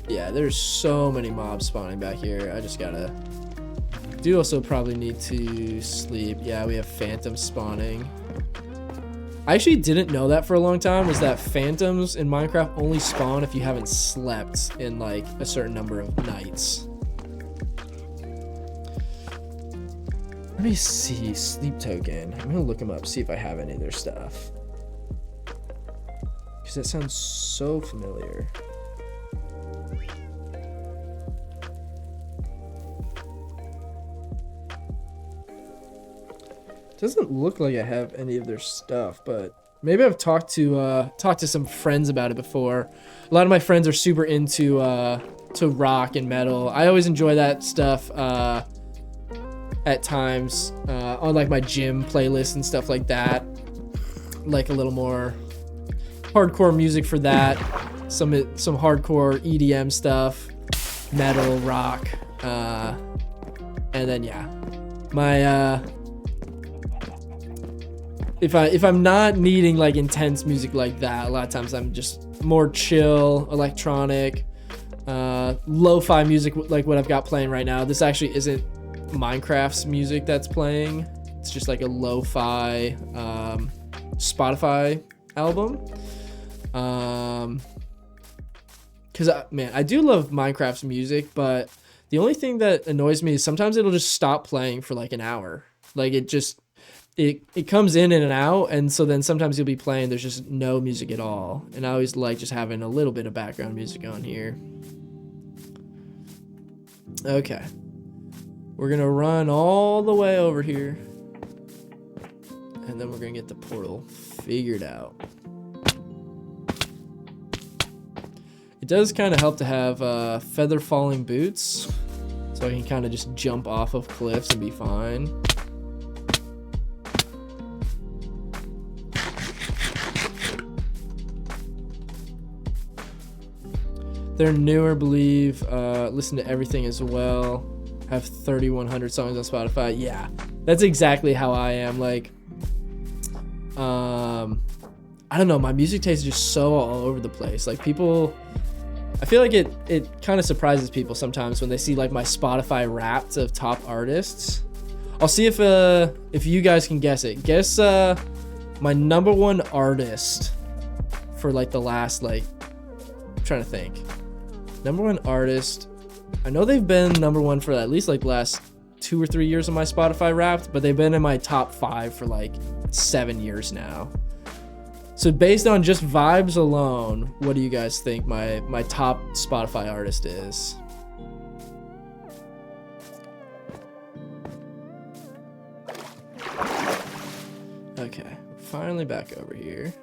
Yeah, there's so many mobs spawning back here. I just gotta... Do also probably need to sleep. Yeah, we have phantoms spawning. I actually didn't know that for a long time, was that phantoms in Minecraft only spawn if you haven't slept in like a certain number of nights. Let me see, sleep token. I'm gonna look them up, see if I have any of their stuff. Because that sounds so familiar. Doesn't look like I have any of their stuff, but maybe I've talked to some friends about it before. A lot of my friends are super into to rock and metal. I always enjoy that stuff at times on like my gym playlist and stuff like that. Like a little more hardcore music for that. Some hardcore EDM stuff, metal, rock, and then yeah, my if I'm not needing like intense music like that, a lot of times I'm just more chill, electronic, lo-fi music like what I've got playing right now. This actually isn't Minecraft's music that's playing. It's just like a lo-fi Spotify album. Cause man, I do love Minecraft's music, but the only thing that annoys me is sometimes it'll just stop playing for like an hour. Like it comes in and out, and so then sometimes you'll be playing, there's just no music at all. And I always like just having a little bit of background music on here. Okay. We're gonna run all the way over here. And then we're gonna get the portal figured out. It does kind of help to have feather falling boots, so I can kind of just jump off of cliffs and be fine. They're newer, believe. Listen to everything as well. Have 3,100 songs on Spotify. Yeah, that's exactly how I am. Like, I don't know. My music taste is just so all over the place. Like people, I feel like it kind of surprises people sometimes when they see like my Spotify Wrapped of top artists. I'll see if you guys can guess it. Guess my #1 artist for like the last like. I'm trying to think. #1 artist. I know they've been #1 for at least like the last 2 or 3 years on my Spotify Wrapped, but they've been in my top 5 for like 7 years now. So based on just vibes alone, what do you guys think my top Spotify artist is? Okay, finally back over here.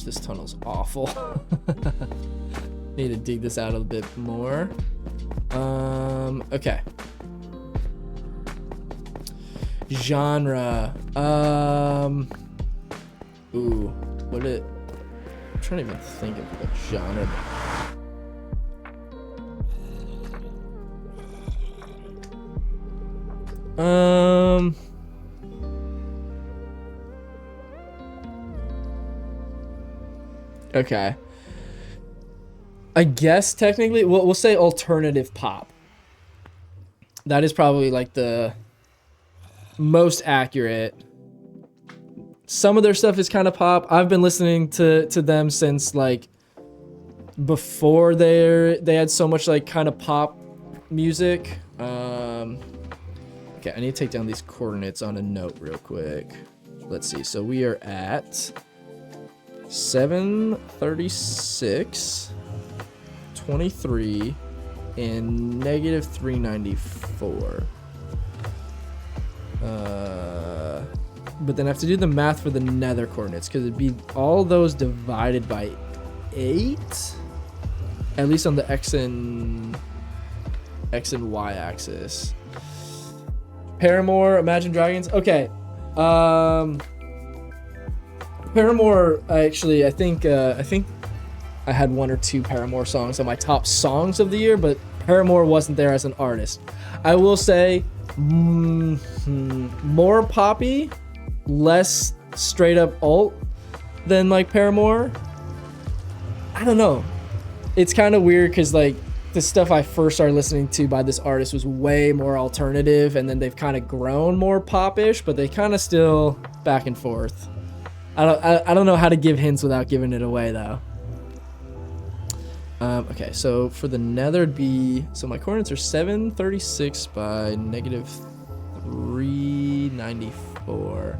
This tunnel's awful. Need to dig this out a bit more. Okay. Genre. Ooh, what it? I'm trying to even think of what genre. Okay. I guess technically, we'll say alternative pop. That is probably like the most accurate. Some of their stuff is kind of pop. I've been listening to them since like before they had so much like kind of pop music. Okay, I need to take down these coordinates on a note real quick. Let's see. So we are at 736, 23, and negative 394. But then I have to do the math for the nether coordinates because it'd be all those divided by 8, at least on the x and y axis. Paramore, Imagine Dragons. Okay. Paramore, actually, I think I had 1 or 2 Paramore songs on my top songs of the year, but Paramore wasn't there as an artist. I will say more poppy, less straight up alt than like Paramore. I don't know. It's kind of weird because like the stuff I first started listening to by this artist was way more alternative, and then they've kind of grown more popish, but they kind of still back and forth. I don't know how to give hints without giving it away though. Okay, so for the nether it'd be, so my coordinates are 736 by negative 394.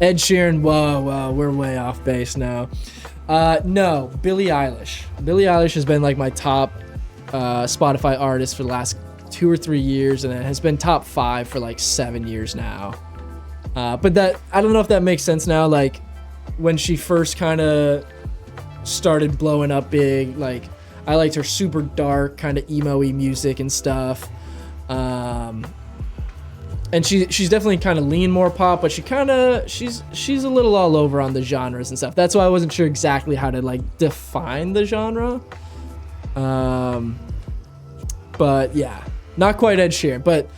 Ed Sheeran, whoa, we're way off base now. No, Billie Eilish. Billie Eilish has been like my top Spotify artist for the last 2 or 3 years, and it has been top 5 for like 7 years now. But that, I don't know if that makes sense now. Like when she first kind of started blowing up big, like I liked her super dark kind of emo-y music and stuff. And she's definitely kind of lean more pop, but she's a little all over on the genres and stuff. That's why I wasn't sure exactly how to like define the genre. But yeah, not quite Ed Sheeran. But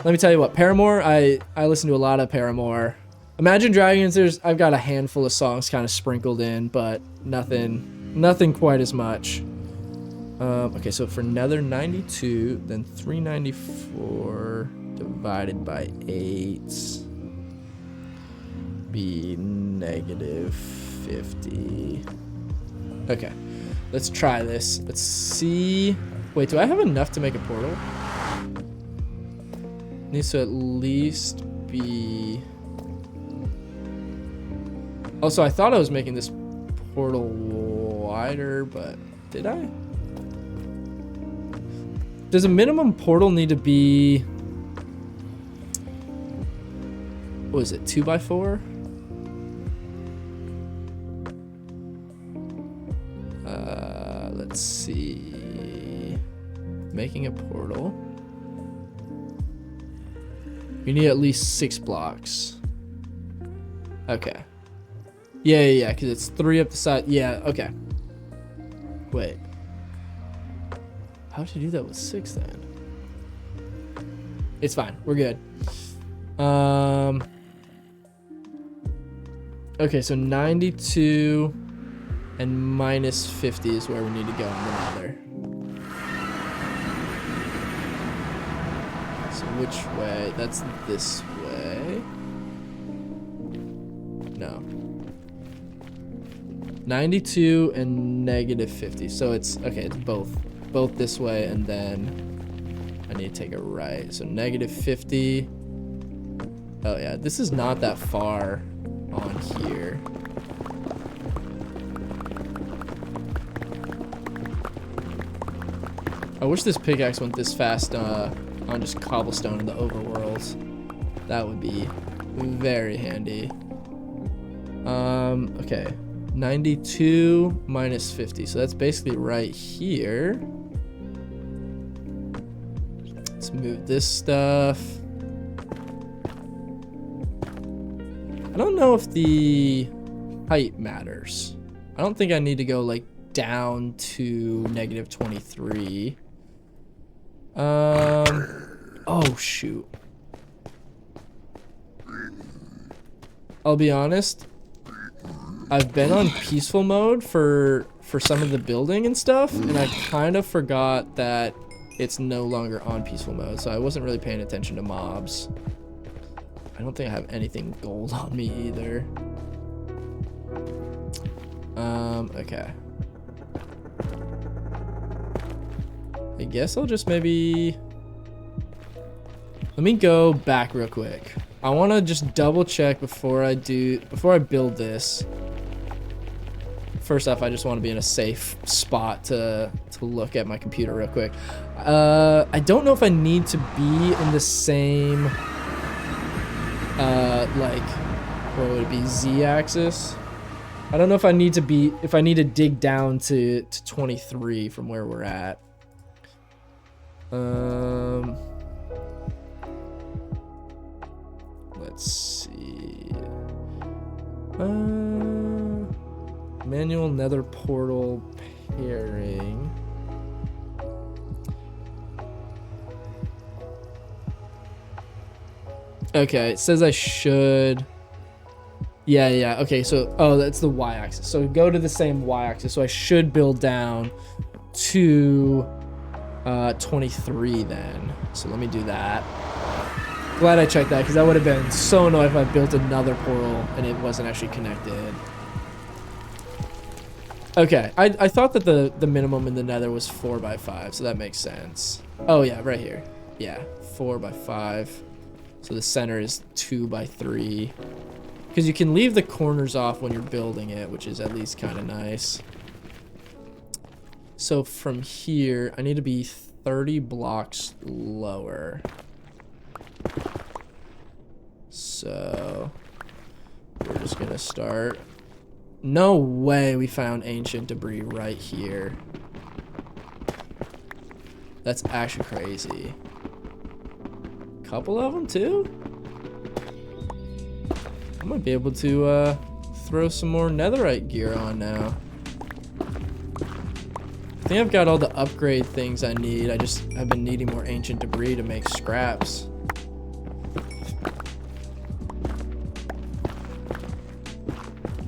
let me tell you what, Paramore, I listen to a lot of Paramore. Imagine Dragons, I've got a handful of songs kind of sprinkled in, but nothing quite as much. Okay, so for Nether 92, then 394 divided by 8 be negative 50. Okay, let's try this. Let's see. Wait, do I have enough to make a portal? Needs to at least be... Also, I thought I was making this portal wider, but did I? Does a minimum portal need to be... What is it, 2x4? Let's see. Making a portal. You need at least 6 blocks. Okay. Yeah, because it's 3 up the side. Yeah, okay. Wait. How did you do that with 6 then? It's fine. We're good. Okay, so 92 and minus 50 is where we need to go in the nether. So which way? That's this way. No. 92 and negative 50. So it's, okay, it's both this way, and then I need to take a right. So negative 50. Oh yeah, this is not that far on here. I wish this pickaxe went this fast on just cobblestone in the overworld. That would be very handy. Okay. 92 minus 50. So that's basically right here. Let's move this stuff. I don't know if the height matters. I don't think I need to go like down to negative 23. Oh shoot. I'll be honest. I've been on peaceful mode for for some of the building and stuff, and I kind of forgot that it's no longer on peaceful mode, so I wasn't really paying attention to mobs. I don't think I have anything gold on me either. Okay. I guess I'll just maybe... Let me go back real quick. I want to just double check before I build this. First off, I just want to be in a safe spot to look at my computer real quick. I don't know if I need to be in the same, like, what would it be, Z-axis? I don't know if I need to be, if I need to dig down to 23 from where we're at. Let's see. Manual nether portal pairing. Okay, it says I should. Yeah. Okay, so, oh, that's the y-axis. So go to the same y-axis. So I should build down to 23 then. So let me do that. Glad I checked that, because that would have been so annoying if I built another portal and it wasn't actually connected. Okay, I thought that the minimum in the nether was 4x5, so that makes sense. Oh yeah, right here. Yeah, 4x5. So the center is 2x3. Because you can leave the corners off when you're building it, which is at least kind of nice. So from here, I need to be 30 blocks lower. So we're just gonna start. No way we found ancient debris right here. That's actually crazy. Couple of them too? I might be able to throw some more netherite gear on now. I think I've got all the upgrade things I need. I've been needing more ancient debris to make scraps.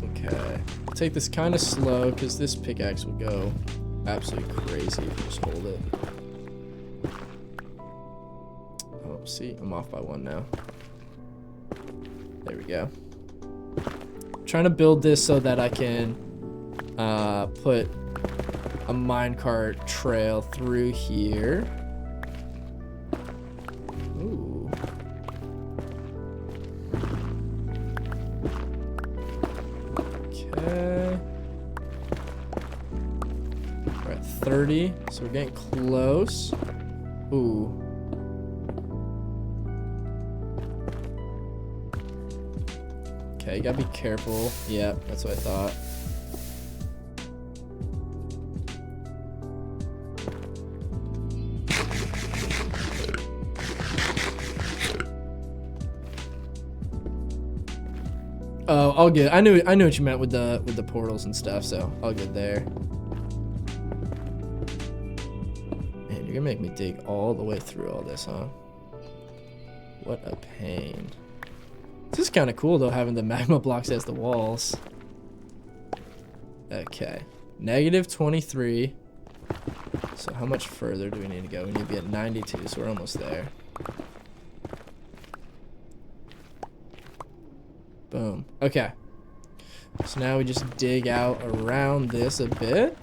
Okay. Take this kind of slow because this pickaxe will go absolutely crazy if you just hold it. Oh, see, I'm off by 1 now. There we go. I'm trying to build this so that I can put a minecart trail through here. Ooh. Okay. We're at 30, so we're getting close. Ooh. Okay, you gotta be careful. Yeah, that's what I thought. Oh, all good. I knew what you meant with the portals and stuff, so all good there. Man, you're gonna make me dig all the way through all this, huh? What a pain. This is kind of cool though, having the magma blocks as the walls. Okay, -23. So how much further do we need to go? We need to be at 92, so we're almost there. Boom. Okay. So now we just dig out around this a bit.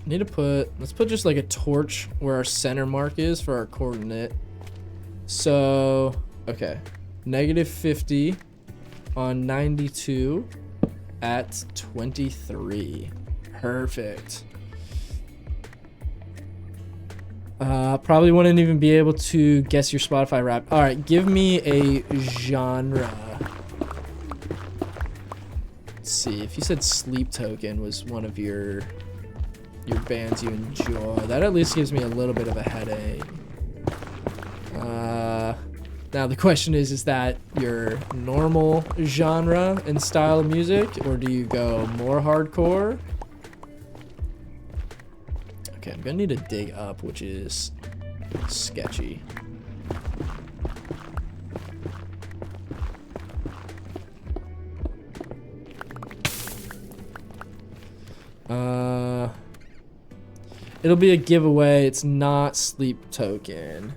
Need to let's put just like a torch where our center mark is for our coordinate. So, okay. -50 on 92 at 23. Perfect. Probably wouldn't even be able to guess your Spotify rap. All right, give me a genre. Let's see, if you said Sleep Token was one of your bands you enjoy, that at least gives me a little bit of a headache. Now the question is that your normal genre and style of music, or do you go more hardcore? Okay, I'm gonna need to dig up, which is sketchy. It'll be a giveaway. It's not sleep token.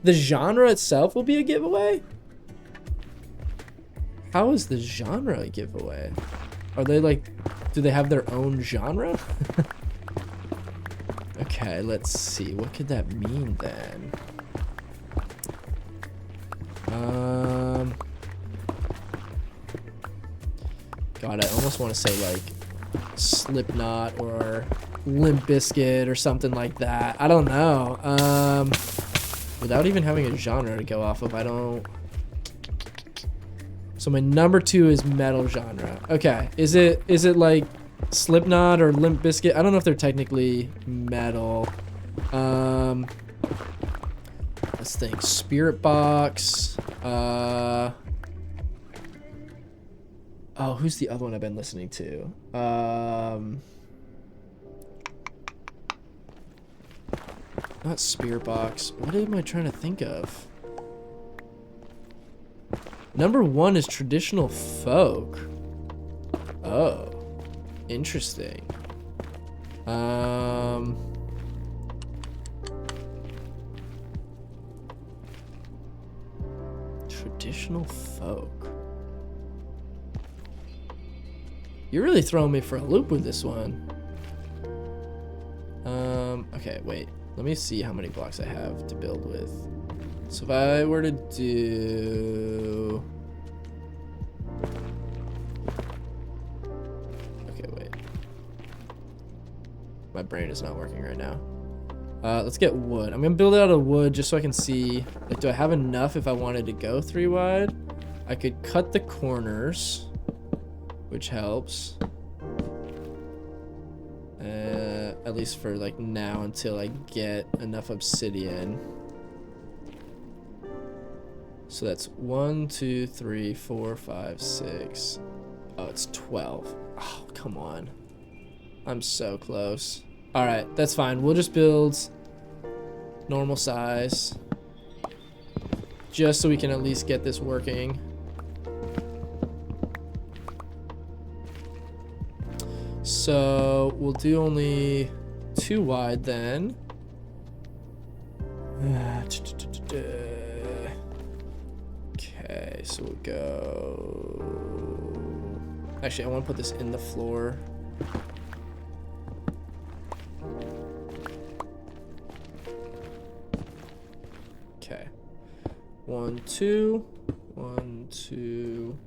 The genre itself will be a giveaway? How is the genre a giveaway? Are they like, do they have their own genre? Okay, let's see. What could that mean then? God, I almost want to say like Slipknot or Limp Bizkit or something like that. I don't know. Without even having a genre to go off of, I don't. So my number 2 is metal genre. Okay, is it like Slipknot or Limp Bizkit? I don't know if they're technically metal. Let's think. Spirit Box. Oh, who's the other one I've been listening to? Not Spirit Box. What am I trying to think of? Number 1 is traditional folk. Oh, interesting. Traditional folk. You're really throwing me for a loop with this one. Okay, wait. Let me see how many blocks I have to build with. So if I were to do... Okay, wait. My brain is not working right now. Let's get wood. I'm gonna build out of wood just so I can see, like, do I have enough if I wanted to go 3 wide? I could cut the corners, which helps. At least for like now until I get enough obsidian. So that's 1, 2, 3, 4, 5, 6. Oh, it's 12. Oh, come on. I'm so close. All right, that's fine. We'll just build normal size. Just so we can at least get this working. So we'll do only 2 wide then. Okay, so we'll go... Actually, I want to put this in the floor. Okay. 1, 2. 1, 2,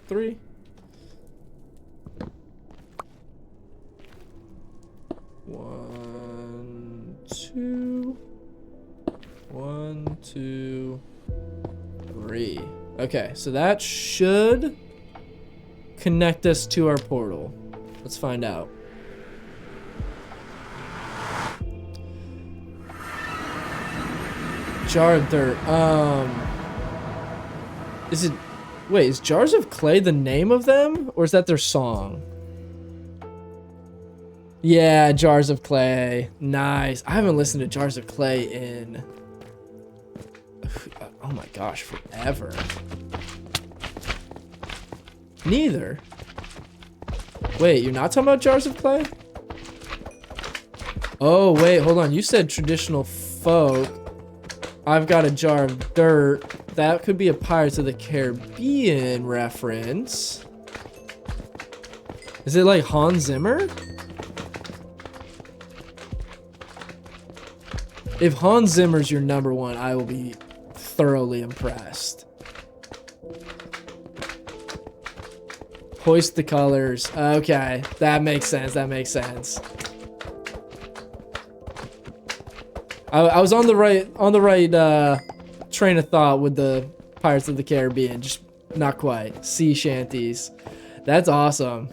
3. 1, 2. 1, 2, 3. Okay, so that should connect us to our portal. Let's find out. Jar of dirt. Is it... Wait, is Jars of Clay the name of them? Or is that their song? Yeah, Jars of Clay. Nice. I haven't listened to Jars of Clay in... Oh my gosh, forever. Neither. Wait, you're not talking about Jars of Clay? Oh, wait, hold on. You said traditional folk. I've got a jar of dirt. That could be a Pirates of the Caribbean reference. Is it like Hans Zimmer? If Hans Zimmer's your number 1, I will be thoroughly impressed. Hoist the colors. Okay, that makes sense. That makes sense. I was on the right train of thought with the Pirates of the Caribbean, just not quite. Sea shanties. That's awesome.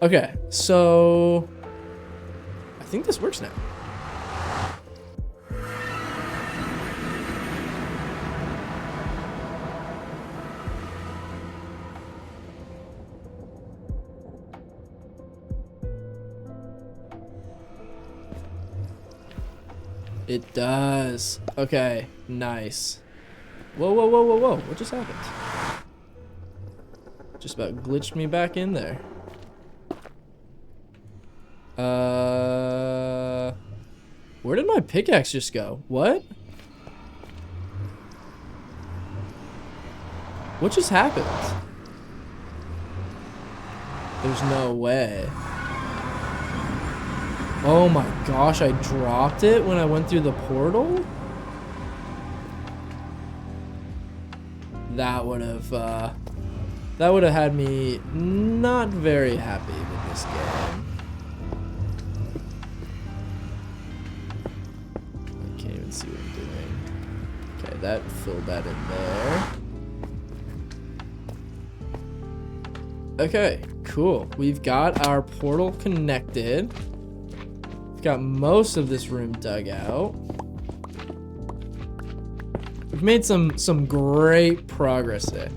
Okay, so I think this works now. It does. Okay, nice. Whoa, whoa, whoa, whoa, whoa. What just happened? Just about glitched me back in there. Where did my pickaxe just go? What? What just happened? There's no way. Oh my gosh, I dropped it when I went through the portal? That would have had me not very happy with this game. I can't even see what I'm doing. Okay, that filled that in there. Okay, cool. We've got our portal connected. We've got most of this room dug out. We've made some great progress there.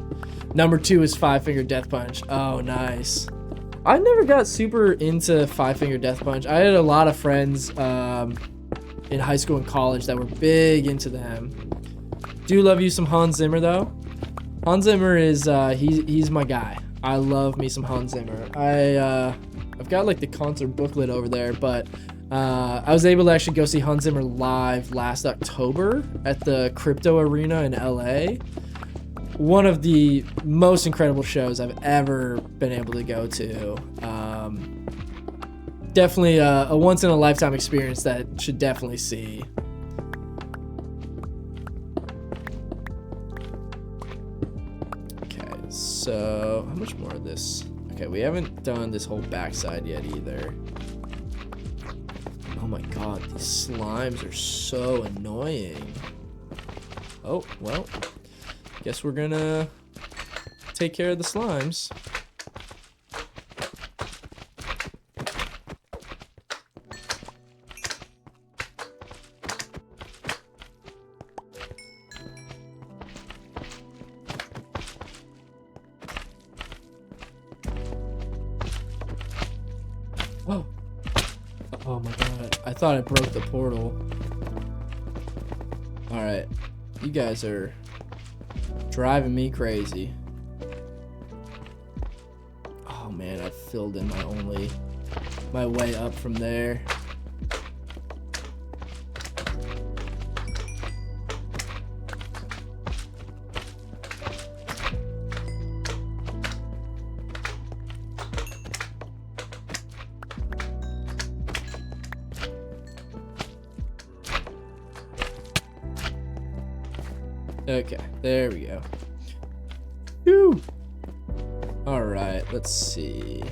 Number 2 is 5-finger death punch. Oh, nice. I never got super into 5-finger death punch. I had a lot of friends in high school and college that were big into them. Do love you some Hans Zimmer though. Hans Zimmer is he's my guy. I love me some Hans Zimmer. I've got like the concert booklet over there, but I was able to actually go see Hans Zimmer live last October at the Crypto Arena in LA. One of the most incredible shows I've ever been able to go to. Definitely a once in a lifetime experience that should definitely see. Okay, so how much more of this? Okay, we haven't done this whole backside yet either. Oh my god, these slimes are so annoying. Oh, well, guess we're gonna take care of the slimes. Whoa. Oh my god, I thought I broke the portal. Alright, you guys are driving me crazy. Oh man, I filled in my way up from there. Okay, there we go. Whew. All right, let's see.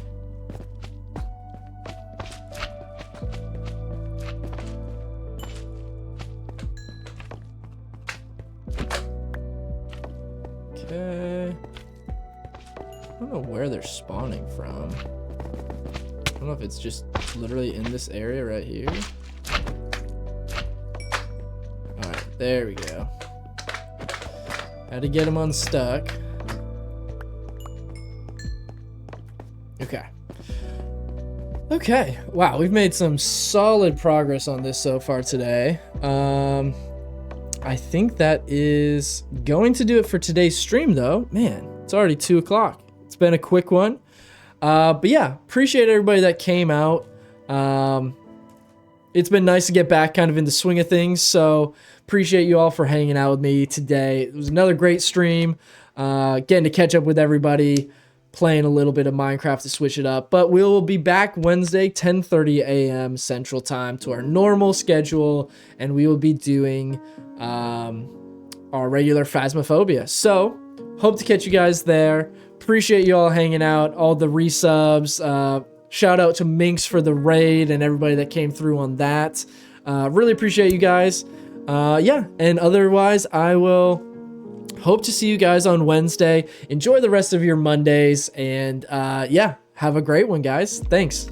Okay. I don't know where they're spawning from. I don't know if it's just literally in this area right here. All right, there we go. Had to get them unstuck. Okay. Okay. Wow, we've made some solid progress on this so far today. I think that is going to do it for today's stream, though. Man, it's already 2 o'clock. It's been a quick one. But yeah, appreciate everybody that came out. It's been nice to get back kind of in the swing of things, so appreciate you all for hanging out with me today. It was another great stream, getting to catch up with everybody, playing a little bit of Minecraft to switch it up. But we'll be back Wednesday, 10:30 a.m. Central Time to our normal schedule, and we will be doing our regular Phasmophobia. So, hope to catch you guys there. Appreciate you all hanging out, all the resubs. Shout out to Minx for the raid and everybody that came through on that. Really appreciate you guys. Yeah, and otherwise, I will hope to see you guys on Wednesday. Enjoy the rest of your Mondays, and yeah, have a great one, guys. Thanks.